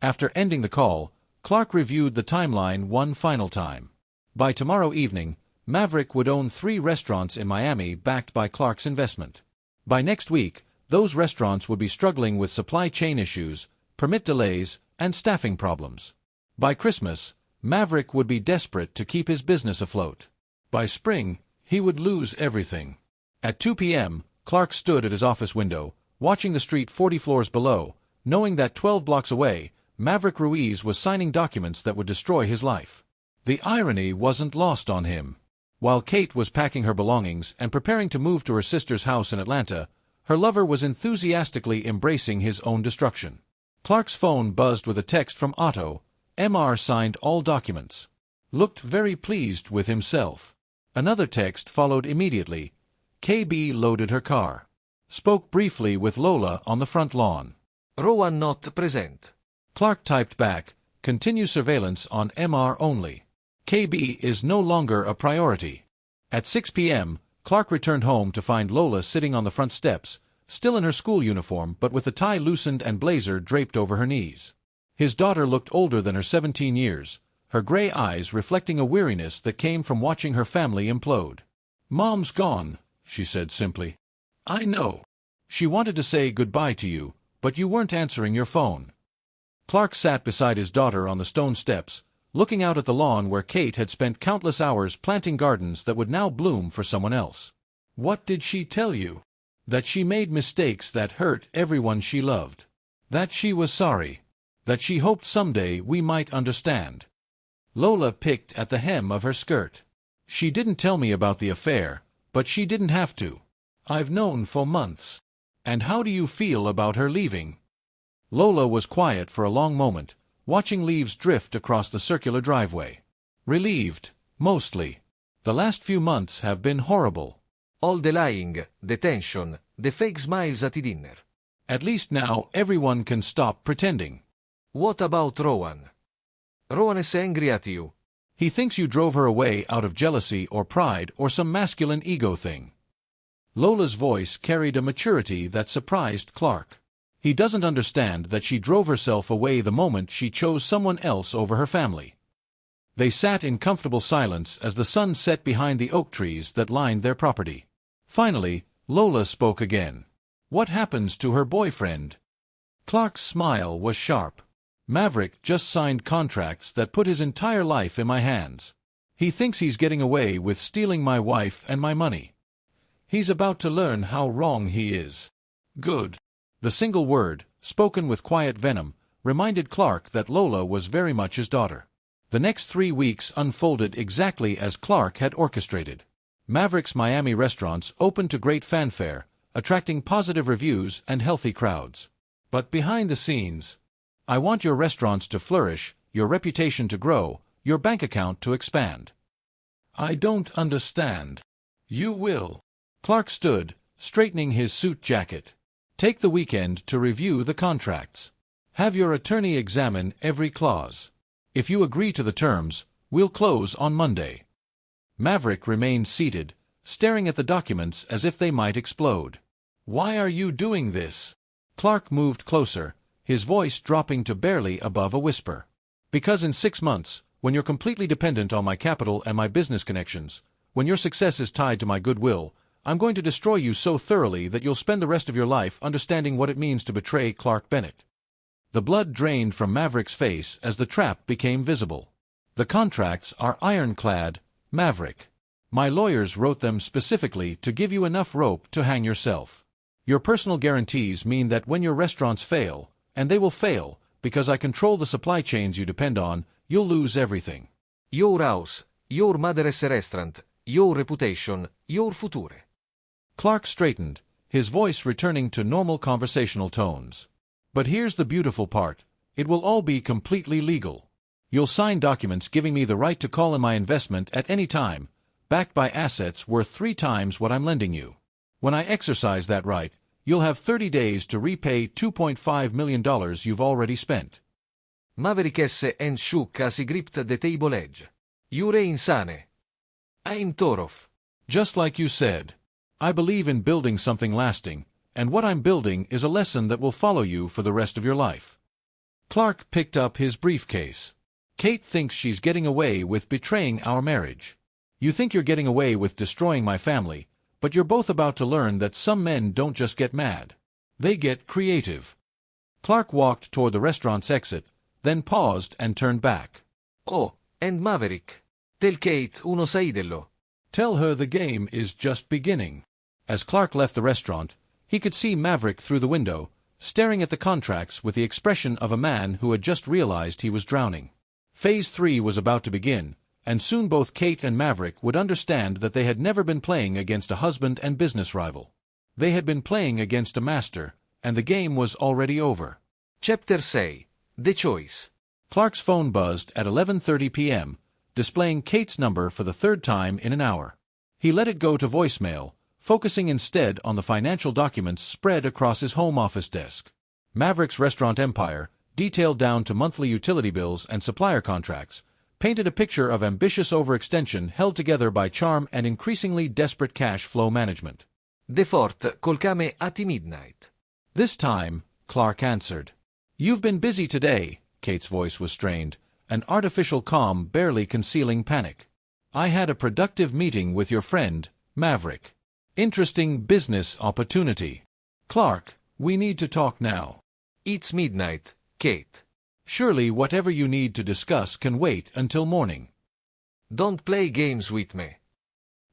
After ending the call, Clark reviewed the timeline one final time. By tomorrow evening, Maverick would own 3 restaurants in Miami backed by Clark's investment. By next week, those restaurants would be struggling with supply chain issues, permit delays, and staffing problems. By Christmas, Maverick would be desperate to keep his business afloat. By spring, he would lose everything. At 2 p.m., Clark stood at his office window, watching the street 40 floors below, knowing that 12 blocks away, Maverick Ruiz was signing documents that would destroy his life. The irony wasn't lost on him. While Kate was packing her belongings and preparing to move to her sister's house in Atlanta, her lover was enthusiastically embracing his own destruction. Clark's phone buzzed with a text from Otto. Mr. signed all documents. Looked very pleased with himself. Another text followed immediately. KB loaded her car. Spoke briefly with Lola on the front lawn. Rowan not present. Clark typed back, continue surveillance on Mr. only. KB is no longer a priority. At 6 p.m., Clark returned home to find Lola sitting on the front steps, still in her school uniform but with the tie loosened and blazer draped over her knees. His daughter looked older than her 17 years, her gray eyes reflecting a weariness that came from watching her family implode. Mom's gone, she said simply. I know. She wanted to say goodbye to you, but you weren't answering your phone. Clark sat beside his daughter on the stone steps, looking out at the lawn where Kate had spent countless hours planting gardens that would now bloom for someone else. What did she tell you? That she made mistakes that hurt everyone she loved. That she was sorry. That she hoped someday we might understand. Lola picked at the hem of her skirt. She didn't tell me about the affair, but she didn't have to. I've known for months. And how do you feel about her leaving? Lola was quiet for a long moment, watching leaves drift across the circular driveway. Relieved, mostly. The last few months have been horrible. All the lying, the tension, the fake smiles at the dinner. At least now everyone can stop pretending. What about Rowan? Rowan is angry at you. He thinks you drove her away out of jealousy or pride or some masculine ego thing. Lola's voice carried a maturity that surprised Clark. He doesn't understand that she drove herself away the moment she chose someone else over her family. They sat in comfortable silence as the sun set behind the oak trees that lined their property. Finally, Lola spoke again. What happens to her boyfriend? Clark's smile was sharp. Maverick just signed contracts that put his entire life in my hands. He thinks he's getting away with stealing my wife and my money. He's about to learn how wrong he is. Good. The single word, spoken with quiet venom, reminded Clark that Lola was very much his daughter. The next 3 weeks unfolded exactly as Clark had orchestrated. Maverick's Miami restaurants opened to great fanfare, attracting positive reviews and healthy crowds. But behind the scenes, I want your restaurants to flourish, your reputation to grow, your bank account to expand. I don't understand. You will. Clark stood, straightening his suit jacket. Take the weekend to review the contracts. Have your attorney examine every clause. If you agree to the terms, we'll close on Monday. Maverick remained seated, staring at the documents as if they might explode. Why are you doing this? Clark moved closer, his voice dropping to barely above a whisper. Because in 6 months, when you're completely dependent on my capital and my business connections, when your success is tied to my goodwill, I'm going to destroy you so thoroughly that you'll spend the rest of your life understanding what it means to betray Clark Bennett. The blood drained from Maverick's face as the trap became visible. The contracts are ironclad, Maverick. My lawyers wrote them specifically to give you enough rope to hang yourself. Your personal guarantees mean that when your restaurants fail, and they will fail, because I control the supply chains you depend on, you'll lose everything. Your house, your mother's restaurant, your reputation, your future. Clark straightened, his voice returning to normal conversational tones. But here's the beautiful part. It will all be completely legal. You'll sign documents giving me the right to call in my investment at any time, backed by assets worth 3 times what I'm lending you. When I exercise that right, you'll have 30 days to repay $2.5 million you've already spent. Maverick S. and shook as he gripped the table edge. You're insane. I'm Toroff. Just like you said. I believe in building something lasting, and what I'm building is a lesson that will follow you for the rest of your life. Clark picked up his briefcase. Kate thinks she's getting away with betraying our marriage. You think you're getting away with destroying my family, but you're both about to learn that some men don't just get mad. They get creative. Clark walked toward the restaurant's exit, then paused and turned back. Oh, and Maverick. Tell Kate uno saidello. Tell her the game is just beginning. As Clark left the restaurant, he could see Maverick through the window, staring at the contracts with the expression of a man who had just realized he was drowning. Phase 3 was about to begin, and soon both Kate and Maverick would understand that they had never been playing against a husband and business rival. They had been playing against a master, and the game was already over. Chapter 6. The Choice. Clark's phone buzzed at 11:30 p.m., displaying Kate's number for the 3rd time in an hour. He let it go to voicemail, focusing instead on the financial documents spread across his home office desk. Maverick's restaurant empire, detailed down to monthly utility bills and supplier contracts, painted a picture of ambitious overextension held together by charm and increasingly desperate cash flow management. De Fort col Came at midnight. This time, Clark answered. You've been busy today, Kate's voice was strained, an artificial calm barely concealing panic. I had a productive meeting with your friend, Maverick. Interesting business opportunity. Clark, we need to talk now. It's midnight, Kate. Surely whatever you need to discuss can wait until morning. Don't play games with me.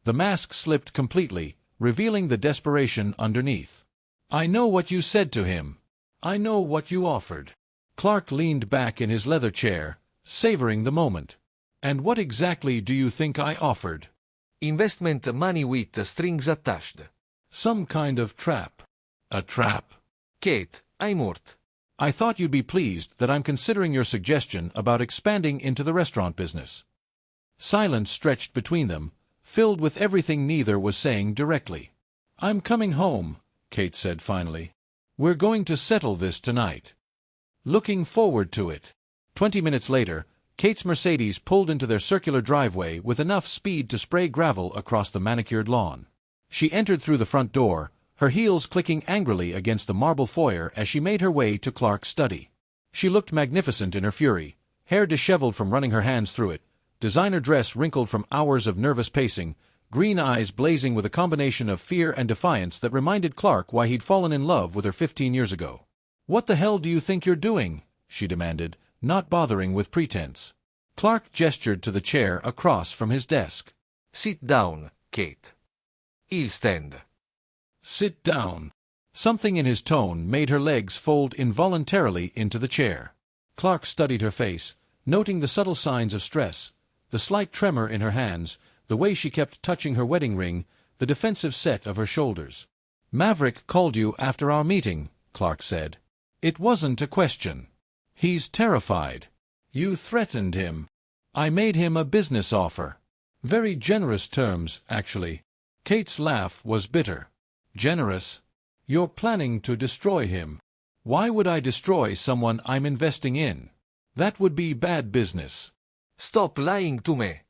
The mask slipped completely, revealing the desperation underneath. I know what you said to him. I know what you offered. Clark leaned back in his leather chair, savoring the moment. And what exactly do you think I offered? Investment money with strings attached. Some kind of trap. A trap. Kate, I'm hurt. I thought you'd be pleased that I'm considering your suggestion about expanding into the restaurant business. Silence stretched between them, filled with everything neither was saying directly. I'm coming home, Kate said finally. We're going to settle this tonight. Looking forward to it. 20 minutes later, Kate's Mercedes pulled into their circular driveway with enough speed to spray gravel across the manicured lawn. She entered through the front door, her heels clicking angrily against the marble foyer as she made her way to Clark's study. She looked magnificent in her fury, hair disheveled from running her hands through it, designer dress wrinkled from hours of nervous pacing, green eyes blazing with a combination of fear and defiance that reminded Clark why he'd fallen in love with her 15 years ago. What the hell do you think you're doing? She demanded, not bothering with pretense. Clark gestured to the chair across from his desk. Sit down, Kate. I'll stand. Sit down. Something in his tone made her legs fold involuntarily into the chair. Clark studied her face, noting the subtle signs of stress, the slight tremor in her hands, the way she kept touching her wedding ring, the defensive set of her shoulders. Maverick called you after our meeting, Clark said. It wasn't a question. He's terrified. You threatened him. I made him a business offer. Very generous terms, actually. Kate's laugh was bitter. Generous? You're planning to destroy him. Why would I destroy someone I'm investing in? That would be bad business. Stop lying to me.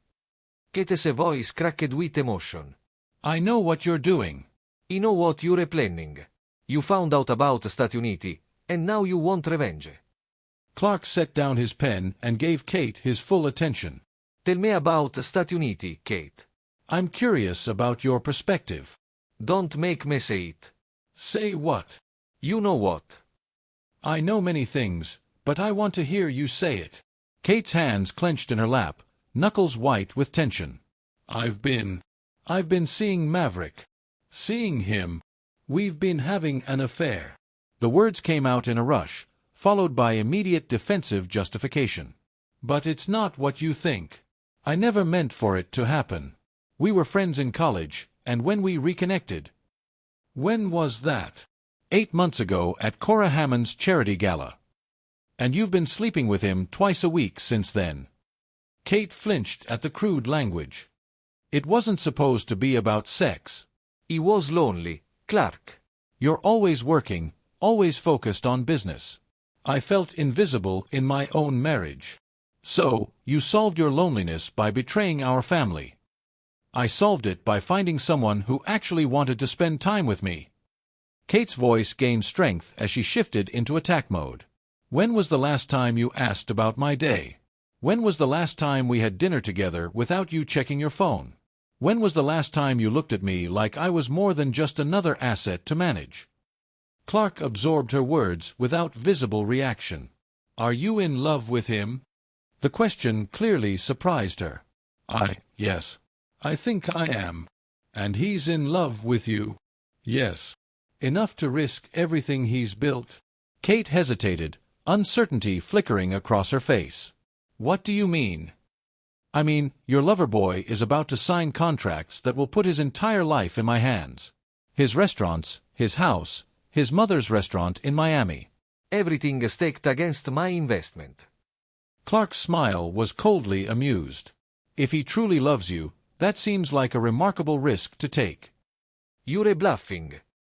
Kate's voice cracked with emotion. I know what you're doing. I know what you're planning. You found out about Stati Uniti, and now you want revenge. Clark set down his pen and gave Kate his full attention. Tell me about Stati Uniti, Kate. I'm curious about your perspective. Don't make me say it. Say what? You know what. I know many things, but I want to hear you say it. Kate's hands clenched in her lap, knuckles white with tension. I've been seeing Maverick. Seeing him. We've been having an affair. The words came out in a rush, followed by immediate defensive justification. But it's not what you think. I never meant for it to happen. We were friends in college, and when we reconnected. When was that? 8 months ago at Cora Hammond's charity gala. And you've been sleeping with him twice a week since then. Kate flinched at the crude language. It wasn't supposed to be about sex. He was lonely, Clark. You're always working, always focused on business. I felt invisible in my own marriage. So, you solved your loneliness by betraying our family. I solved it by finding someone who actually wanted to spend time with me. Kate's voice gained strength as she shifted into attack mode. When was the last time you asked about my day? When was the last time we had dinner together without you checking your phone? When was the last time you looked at me like I was more than just another asset to manage? Clark absorbed her words without visible reaction. Are you in love with him? The question clearly surprised her. Yes. I think I am. And he's in love with you? Yes. Enough to risk everything he's built? Kate hesitated, uncertainty flickering across her face. What do you mean? I mean, your lover boy is about to sign contracts that will put his entire life in my hands. His restaurants, his house, his mother's restaurant in Miami. Everything staked against my investment. Clark's smile was coldly amused. If he truly loves you, that seems like a remarkable risk to take. You're bluffing.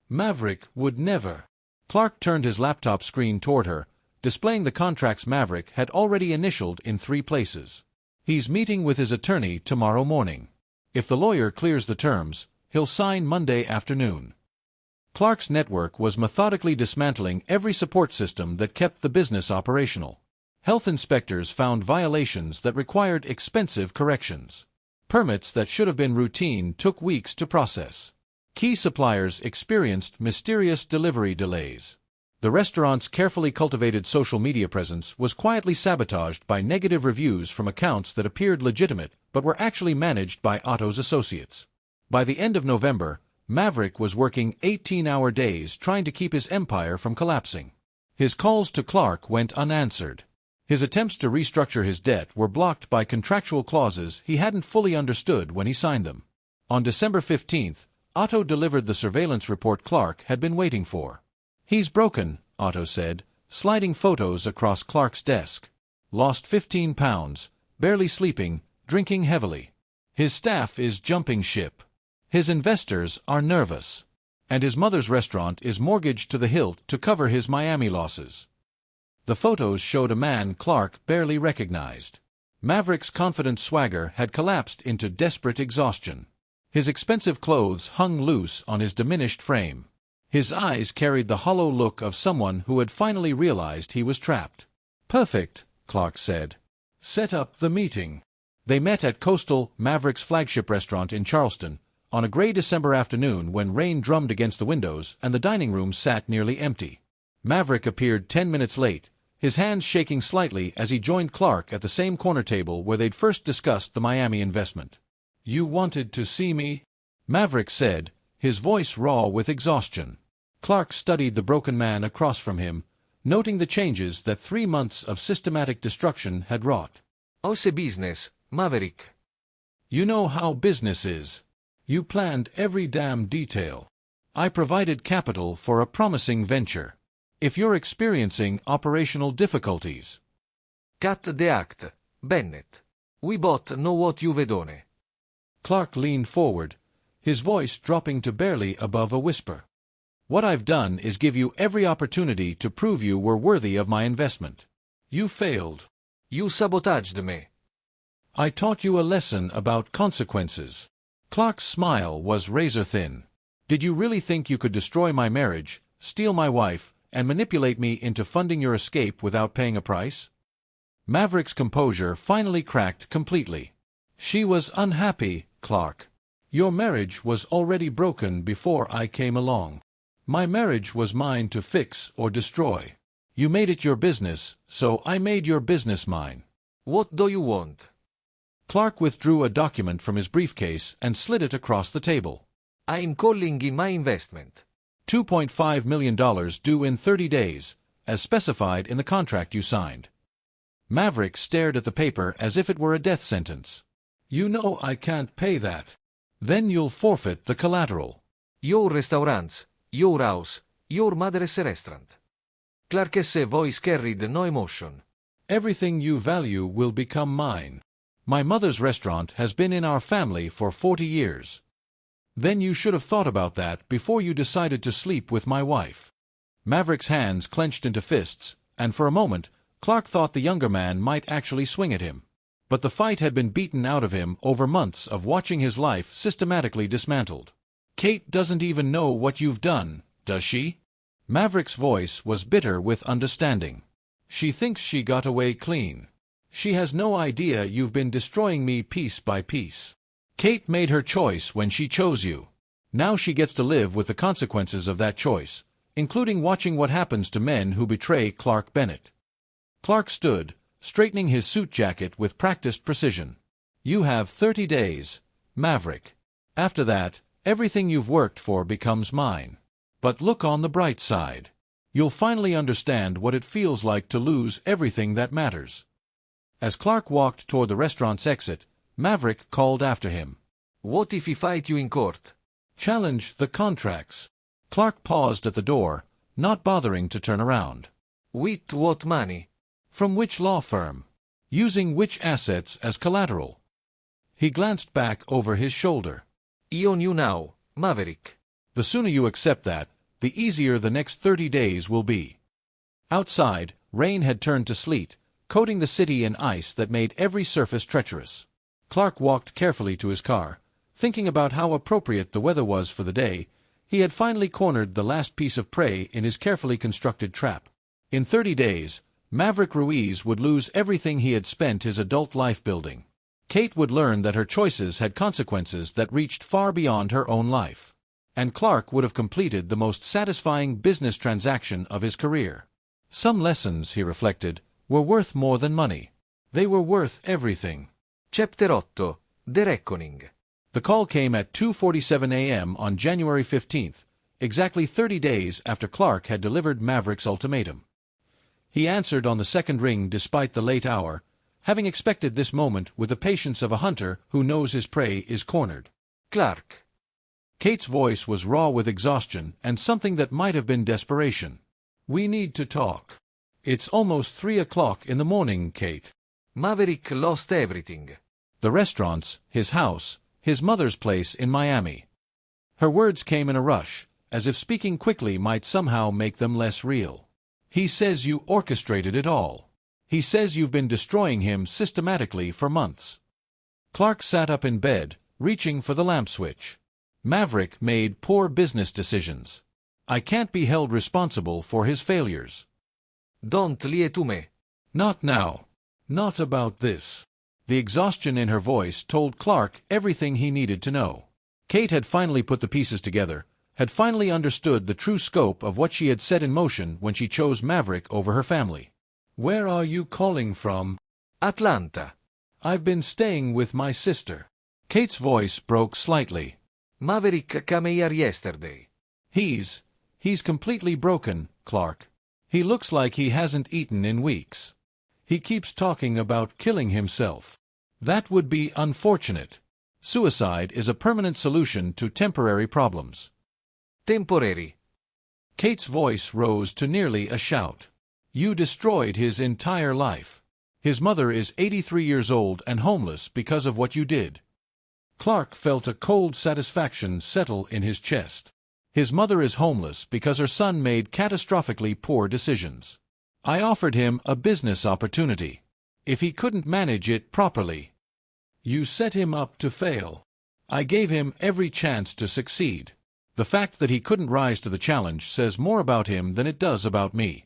Maverick would never. Clark turned his laptop screen toward her, displaying the contracts Maverick had already initialed in 3 places. He's meeting with his attorney tomorrow morning. If the lawyer clears the terms, he'll sign Monday afternoon. Clark's network was methodically dismantling every support system that kept the business operational. Health inspectors found violations that required expensive corrections. Permits that should have been routine took weeks to process. Key suppliers experienced mysterious delivery delays. The restaurant's carefully cultivated social media presence was quietly sabotaged by negative reviews from accounts that appeared legitimate but were actually managed by Otto's associates. By the end of November, Maverick was working 18-hour days trying to keep his empire from collapsing. His calls to Clark went unanswered. His attempts to restructure his debt were blocked by contractual clauses he hadn't fully understood when he signed them. On December 15th, Otto delivered the surveillance report Clark had been waiting for. He's broken, Otto said, sliding photos across Clark's desk. Lost 15 pounds, barely sleeping, drinking heavily. His staff is jumping ship. His investors are nervous. And his mother's restaurant is mortgaged to the hilt to cover his Miami losses. The photos showed a man Clark barely recognized. Maverick's confident swagger had collapsed into desperate exhaustion. His expensive clothes hung loose on his diminished frame. His eyes carried the hollow look of someone who had finally realized he was trapped. Perfect, Clark said. Set up the meeting. They met at Coastal, Maverick's flagship restaurant in Charleston, on a gray December afternoon when rain drummed against the windows and the dining room sat nearly empty. Maverick appeared 10 minutes late, his hands shaking slightly as he joined Clark at the same corner table where they'd first discussed the Miami investment. You wanted to see me? Maverick said, his voice raw with exhaustion. Clark studied the broken man across from him, noting the changes that 3 months of systematic destruction had wrought. How's business, Maverick? You know how business is. You planned every damn detail. I provided capital for a promising venture. If you're experiencing operational difficulties. Cut the act, Bennett. We both know what you've done. Clark leaned forward, his voice dropping to barely above a whisper. What I've done is give you every opportunity to prove you were worthy of my investment. You failed. You sabotaged me. I taught you a lesson about consequences. Clark's smile was razor-thin. Did you really think you could destroy my marriage, steal my wife, and manipulate me into funding your escape without paying a price? Maverick's composure finally cracked completely. She was unhappy, Clark. Your marriage was already broken before I came along. My marriage was mine to fix or destroy. You made it your business, so I made your business mine. What do you want? Clark withdrew a document from his briefcase and slid it across the table. I'm calling in my investment. $2.5 million due in 30 days, as specified in the contract you signed. Maverick stared at the paper as if it were a death sentence. You know I can't pay that. Then you'll forfeit the collateral. Your restaurants, your house, your mother's restaurant. Clark's voice carried no emotion. Everything you value will become mine. My mother's restaurant has been in our family for 40 years. Then you should have thought about that before you decided to sleep with my wife. Maverick's hands clenched into fists, and for a moment, Clark thought the younger man might actually swing at him. But the fight had been beaten out of him over months of watching his life systematically dismantled. Kate doesn't even know what you've done, does she? Maverick's voice was bitter with understanding. She thinks she got away clean. She has no idea you've been destroying me piece by piece. Kate made her choice when she chose you. Now she gets to live with the consequences of that choice, including watching what happens to men who betray Clark Bennett. Clark stood, straightening his suit jacket with practiced precision. You have 30 days, Maverick. After that, everything you've worked for becomes mine. But look on the bright side. You'll finally understand what it feels like to lose everything that matters. As Clark walked toward the restaurant's exit, Maverick called after him. What if he fight you in court? Challenge the contracts. Clark paused at the door, not bothering to turn around. With what money? From which law firm? Using which assets as collateral? He glanced back over his shoulder. I own you now, Maverick. The sooner you accept that, the easier the next 30 days will be. Outside, rain had turned to sleet, coating the city in ice that made every surface treacherous. Clark walked carefully to his car, thinking about how appropriate the weather was for the day. He had finally cornered the last piece of prey in his carefully constructed trap. In 30 days, Maverick Ruiz would lose everything he had spent his adult life building. Kate would learn that her choices had consequences that reached far beyond her own life. And Clark would have completed the most satisfying business transaction of his career. Some lessons, he reflected, were worth more than money. They were worth everything. Chapter 8. The Reckoning. The call came at 2:47 a.m. on January 15th, exactly 30 days after Clark had delivered Maverick's ultimatum. He answered on the second ring despite the late hour, having expected this moment with the patience of a hunter who knows his prey is cornered. Clark. Kate's voice was raw with exhaustion and something that might have been desperation. We need to talk. It's almost 3 o'clock in the morning, Kate. Maverick lost everything. The restaurants, his house, his mother's place in Miami. Her words came in a rush, as if speaking quickly might somehow make them less real. He says you orchestrated it all. He says you've been destroying him systematically for months. Clark sat up in bed, reaching for the lamp switch. Maverick made poor business decisions. I can't be held responsible for his failures. Don't lie to me. Not now. Not about this. The exhaustion in her voice told Clark everything he needed to know. Kate had finally put the pieces together, had finally understood the true scope of what she had set in motion when she chose Maverick over her family. Where are you calling from? Atlanta. I've been staying with my sister. Kate's voice broke slightly. Maverick came here yesterday. He's completely broken, Clark. He looks like he hasn't eaten in weeks. He keeps talking about killing himself. That would be unfortunate. Suicide is a permanent solution to temporary problems. Temporary. Kate's voice rose to nearly a shout. You destroyed his entire life. His mother is 83 years old and homeless because of what you did. Clark felt a cold satisfaction settle in his chest. His mother is homeless because her son made catastrophically poor decisions. I offered him a business opportunity. If he couldn't manage it properly, you set him up to fail. I gave him every chance to succeed. The fact that he couldn't rise to the challenge says more about him than it does about me.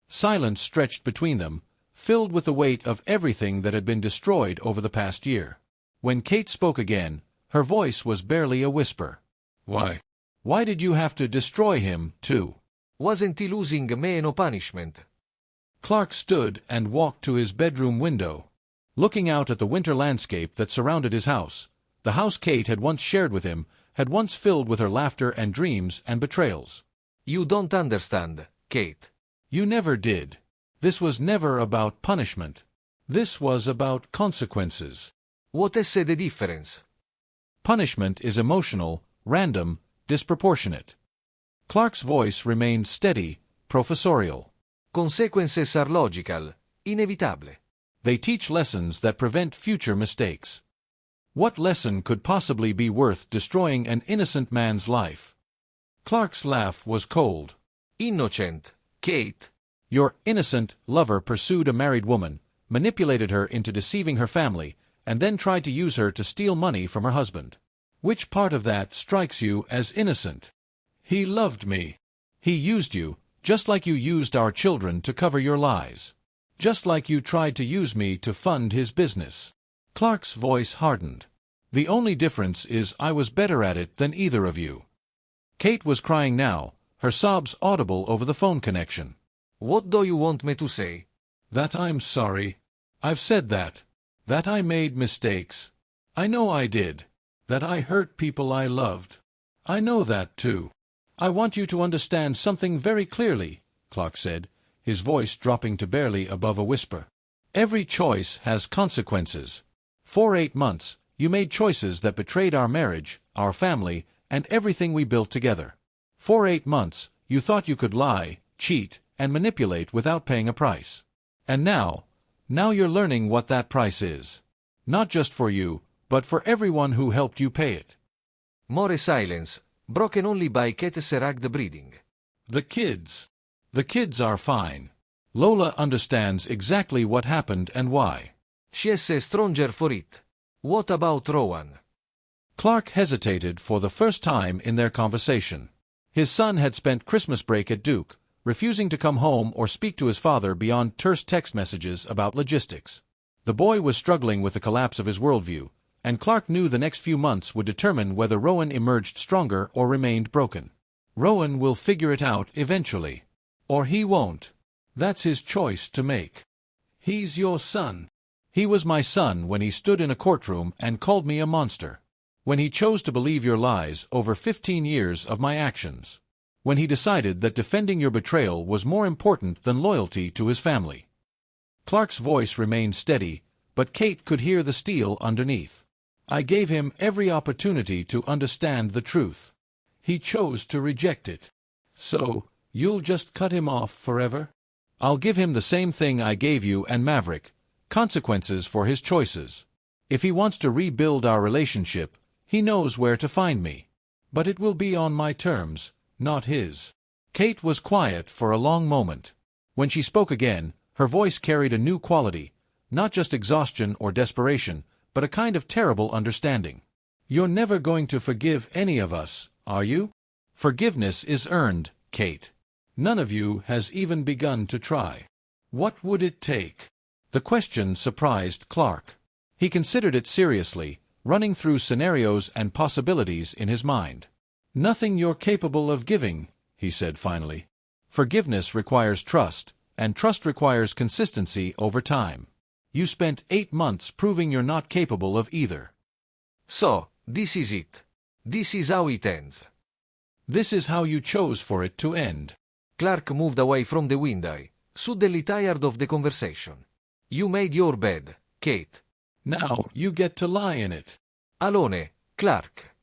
Silence stretched between them, filled with the weight of everything that had been destroyed over the past year. When Kate spoke again, her voice was barely a whisper. Why? Why did you have to destroy him, too? Wasn't he losing me no punishment? Clark stood and walked to his bedroom window. Looking out at the winter landscape that surrounded his house, the house Kate had once shared with him, had once filled with her laughter and dreams and betrayals. You don't understand, Kate. You never did. This was never about punishment. This was about consequences. What is the difference? Punishment is emotional, random, disproportionate. Clark's voice remained steady, professorial. Consequences are logical, inevitable. They teach lessons that prevent future mistakes. What lesson could possibly be worth destroying an innocent man's life? Clark's laugh was cold. Innocent, Kate. Your innocent lover pursued a married woman, manipulated her into deceiving her family, and then tried to use her to steal money from her husband. Which part of that strikes you as innocent? He loved me. He used you, just like you used our children to cover your lies. Just like you tried to use me to fund his business. Clark's voice hardened. The only difference is I was better at it than either of you. Kate was crying now, her sobs audible over the phone connection. What do you want me to say? That I'm sorry. I've said that. That I made mistakes. I know I did. That I hurt people I loved. I know that too. I want you to understand something very clearly, Clark said, his voice dropping to barely above a whisper. Every choice has consequences. For 8 months, you made choices that betrayed our marriage, our family, and everything we built together. For 8 months, you thought you could lie, cheat, and manipulate without paying a price. And now you're learning what that price is. Not just for you, but for everyone who helped you pay it. More silence, broken only by Kate's ragged breathing. The kids are fine. Lola understands exactly what happened and why. She's stronger for it. What about Rowan? Clark hesitated for the first time in their conversation. His son had spent Christmas break at Duke, refusing to come home or speak to his father beyond terse text messages about logistics. The boy was struggling with the collapse of his worldview, and Clark knew the next few months would determine whether Rowan emerged stronger or remained broken. Rowan will figure it out eventually. Or he won't. That's his choice to make. He's your son. He was my son when he stood in a courtroom and called me a monster. When he chose to believe your lies over 15 years of my actions. When he decided that defending your betrayal was more important than loyalty to his family. Clark's voice remained steady, but Kate could hear the steel underneath. I gave him every opportunity to understand the truth. He chose to reject it. So, you'll just cut him off forever? I'll give him the same thing I gave you and Maverick, consequences for his choices. If he wants to rebuild our relationship, he knows where to find me. But it will be on my terms, not his. Kate was quiet for a long moment. When she spoke again, her voice carried a new quality, not just exhaustion or desperation, but a kind of terrible understanding. You're never going to forgive any of us, are you? Forgiveness is earned, Kate. None of you has even begun to try. What would it take? The question surprised Clark. He considered it seriously, running through scenarios and possibilities in his mind. Nothing you're capable of giving, he said finally. Forgiveness requires trust, and trust requires consistency over time. You spent 8 months proving you're not capable of either. So, this is it. This is how it ends. This is how you chose for it to end. Clark moved away from the window, suddenly tired of the conversation. You made your bed, Kate. Now you get to lie in it. Alone, Clark.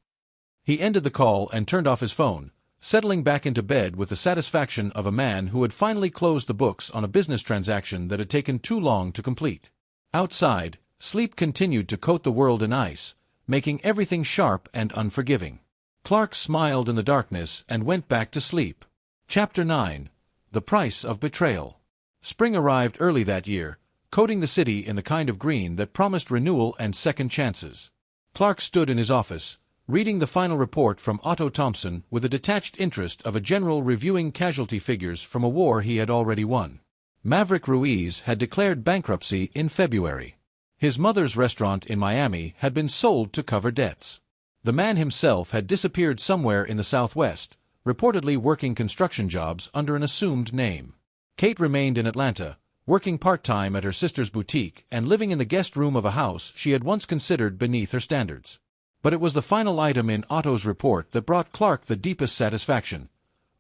He ended the call and turned off his phone, settling back into bed with the satisfaction of a man who had finally closed the books on a business transaction that had taken too long to complete. Outside, sleep continued to coat the world in ice, making everything sharp and unforgiving. Clark smiled in the darkness and went back to sleep. Chapter 9. The Price of Betrayal. Spring arrived early that year, coating the city in the kind of green that promised renewal and second chances. Clark stood in his office, reading the final report from Otto Thompson with a detached interest of a general reviewing casualty figures from a war he had already won. Maverick Ruiz had declared bankruptcy in February. His mother's restaurant in Miami had been sold to cover debts. The man himself had disappeared somewhere in the Southwest, reportedly working construction jobs under an assumed name. Kate remained in Atlanta, working part-time at her sister's boutique and living in the guest room of a house she had once considered beneath her standards. But it was the final item in Otto's report that brought Clark the deepest satisfaction.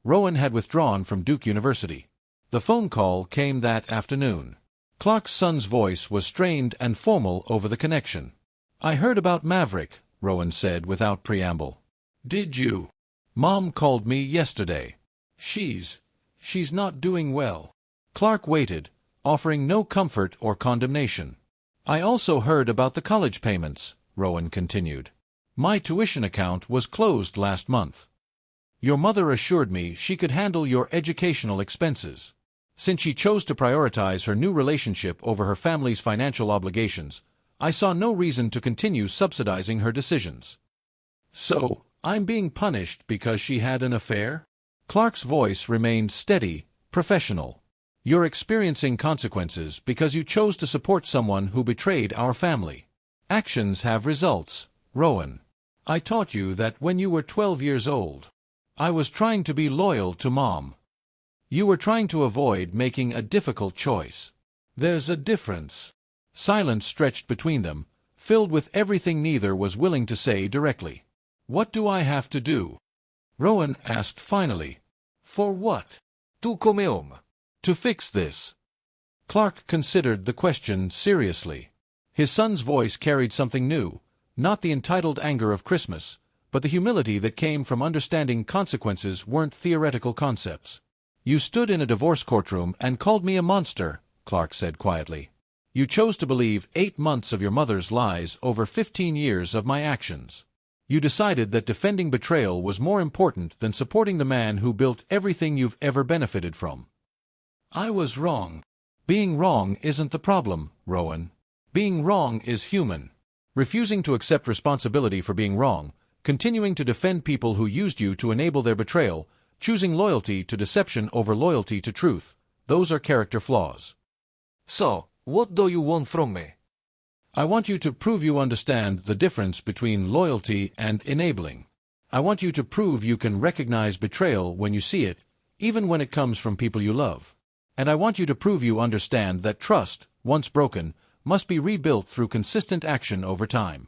Rowan had withdrawn from Duke University. The phone call came that afternoon. Clark's son's voice was strained and formal over the connection. I heard about Maverick, Rowan said without preamble. Did you? Mom called me yesterday. She's not doing well. Clark waited, offering no comfort or condemnation. I also heard about the college payments, Rowan continued. My tuition account was closed last month. Your mother assured me she could handle your educational expenses. Since she chose to prioritize her new relationship over her family's financial obligations, I saw no reason to continue subsidizing her decisions. So, I'm being punished because she had an affair? Clark's voice remained steady, professional. You're experiencing consequences because you chose to support someone who betrayed our family. Actions have results, Rowan. I taught you that when you were 12 years old. I was trying to be loyal to Mom. You were trying to avoid making a difficult choice. There's a difference. Silence stretched between them, filled with everything neither was willing to say directly. What do I have to do? Rowan asked finally. For what? Tu come home. To fix this. Clark considered the question seriously. His son's voice carried something new, not the entitled anger of Christmas, but the humility that came from understanding consequences weren't theoretical concepts. You stood in a divorce courtroom and called me a monster, Clark said quietly. You chose to believe 8 months of your mother's lies over 15 years of my actions. You decided that defending betrayal was more important than supporting the man who built everything you've ever benefited from. I was wrong. Being wrong isn't the problem, Rowan. Being wrong is human. Refusing to accept responsibility for being wrong, continuing to defend people who used you to enable their betrayal, choosing loyalty to deception over loyalty to truth, those are character flaws. So, what do you want from me? I want you to prove you understand the difference between loyalty and enabling. I want you to prove you can recognize betrayal when you see it, even when it comes from people you love. And I want you to prove you understand that trust, once broken, must be rebuilt through consistent action over time.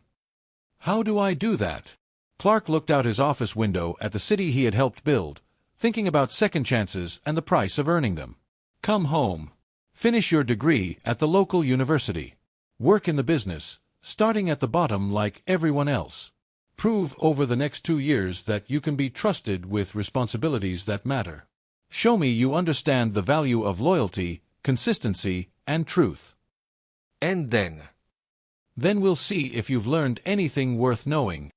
How do I do that? Clark looked out his office window at the city he had helped build, thinking about second chances and the price of earning them. Come home. Finish your degree at the local university. Work in the business, starting at the bottom like everyone else. Prove over the next 2 years that you can be trusted with responsibilities that matter. Show me you understand the value of loyalty, consistency, and truth. And then? Then we'll see if you've learned anything worth knowing.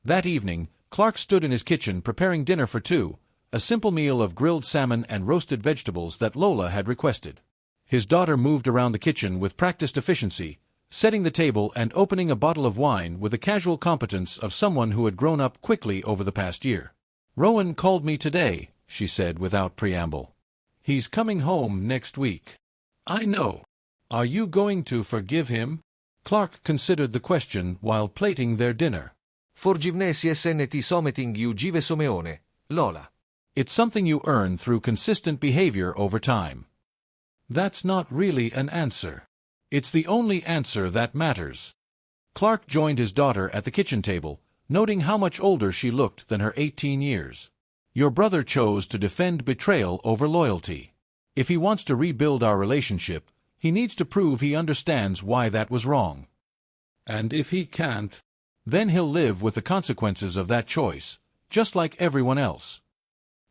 That evening, Clark stood in his kitchen preparing dinner for two, a simple meal of grilled salmon and roasted vegetables that Lola had requested. His daughter moved around the kitchen with practiced efficiency, setting the table and opening a bottle of wine with the casual competence of someone who had grown up quickly over the past year. Rowan called me today, she said without preamble. He's coming home next week. I know. Are you going to forgive him? Clark considered the question while plating their dinner. Forgivenesi SNT something you give someone, Lola. It's something you earn through consistent behavior over time. That's not really an answer. It's the only answer that matters. Clark joined his daughter at the kitchen table, noting how much older she looked than her 18 years. Your brother chose to defend betrayal over loyalty. If he wants to rebuild our relationship, he needs to prove he understands why that was wrong. And if he can't, then he'll live with the consequences of that choice, just like everyone else.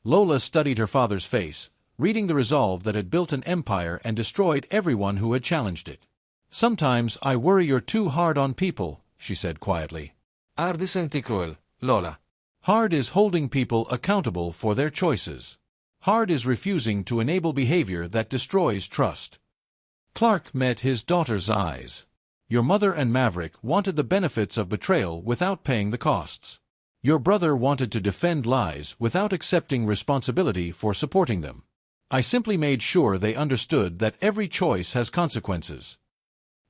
Lola studied her father's face, reading the resolve that had built an empire and destroyed everyone who had challenged it. Sometimes I worry you're too hard on people, she said quietly. Hard isn't cruel, Lola. Hard is holding people accountable for their choices. Hard is refusing to enable behavior that destroys trust. Clark met his daughter's eyes. Your mother and Maverick wanted the benefits of betrayal without paying the costs. Your brother wanted to defend lies without accepting responsibility for supporting them. I simply made sure they understood that every choice has consequences.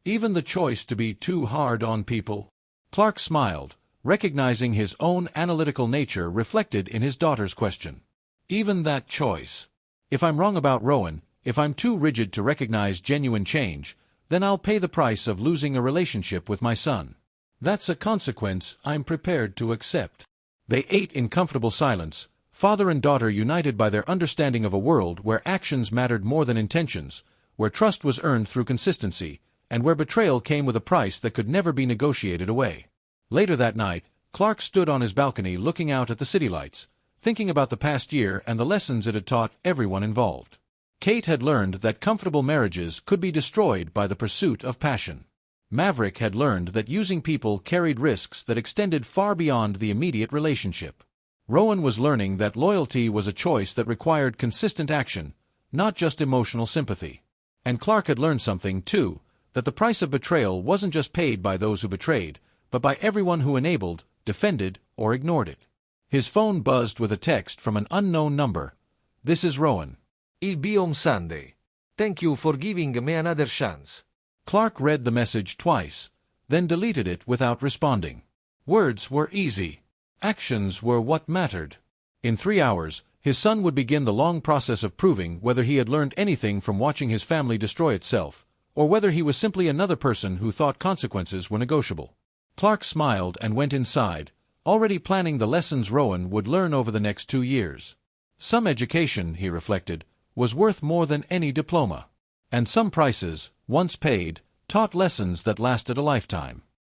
Even the choice to be too hard on people. Clark smiled, recognizing his own analytical nature reflected in his daughter's question. Even that choice. If I'm wrong about Rowan, if I'm too rigid to recognize genuine change, then I'll pay the price of losing a relationship with my son. That's a consequence I'm prepared to accept. They ate in comfortable silence, father and daughter united by their understanding of a world where actions mattered more than intentions, where trust was earned through consistency, and where betrayal came with a price that could never be negotiated away. Later that night, Clark stood on his balcony looking out at the city lights, thinking about the past year and the lessons it had taught everyone involved. Kate had learned that comfortable marriages could be destroyed by the pursuit of passion. Maverick had learned that using people carried risks that extended far beyond the immediate relationship. Rowan was learning that loyalty was a choice that required consistent action, not just emotional sympathy. And Clark had learned something, too, that the price of betrayal wasn't just paid by those who betrayed, but by everyone who enabled, defended, or ignored it. His phone buzzed with a text from an unknown number. "This is Rowan. I'll be on Sunday. Thank you for giving me another chance." Clark read the message twice, then deleted it without responding. Words were easy. Actions were what mattered. In 3 hours, his son would begin the long process of proving whether he had learned anything from watching his family destroy itself, or whether he was simply another person who thought consequences were negotiable. Clark smiled and went inside, already planning the lessons Rowan would learn over the next 2 years. Some education, he reflected, was worth more than any diploma. And some prices, once paid, taught lessons that lasted a lifetime.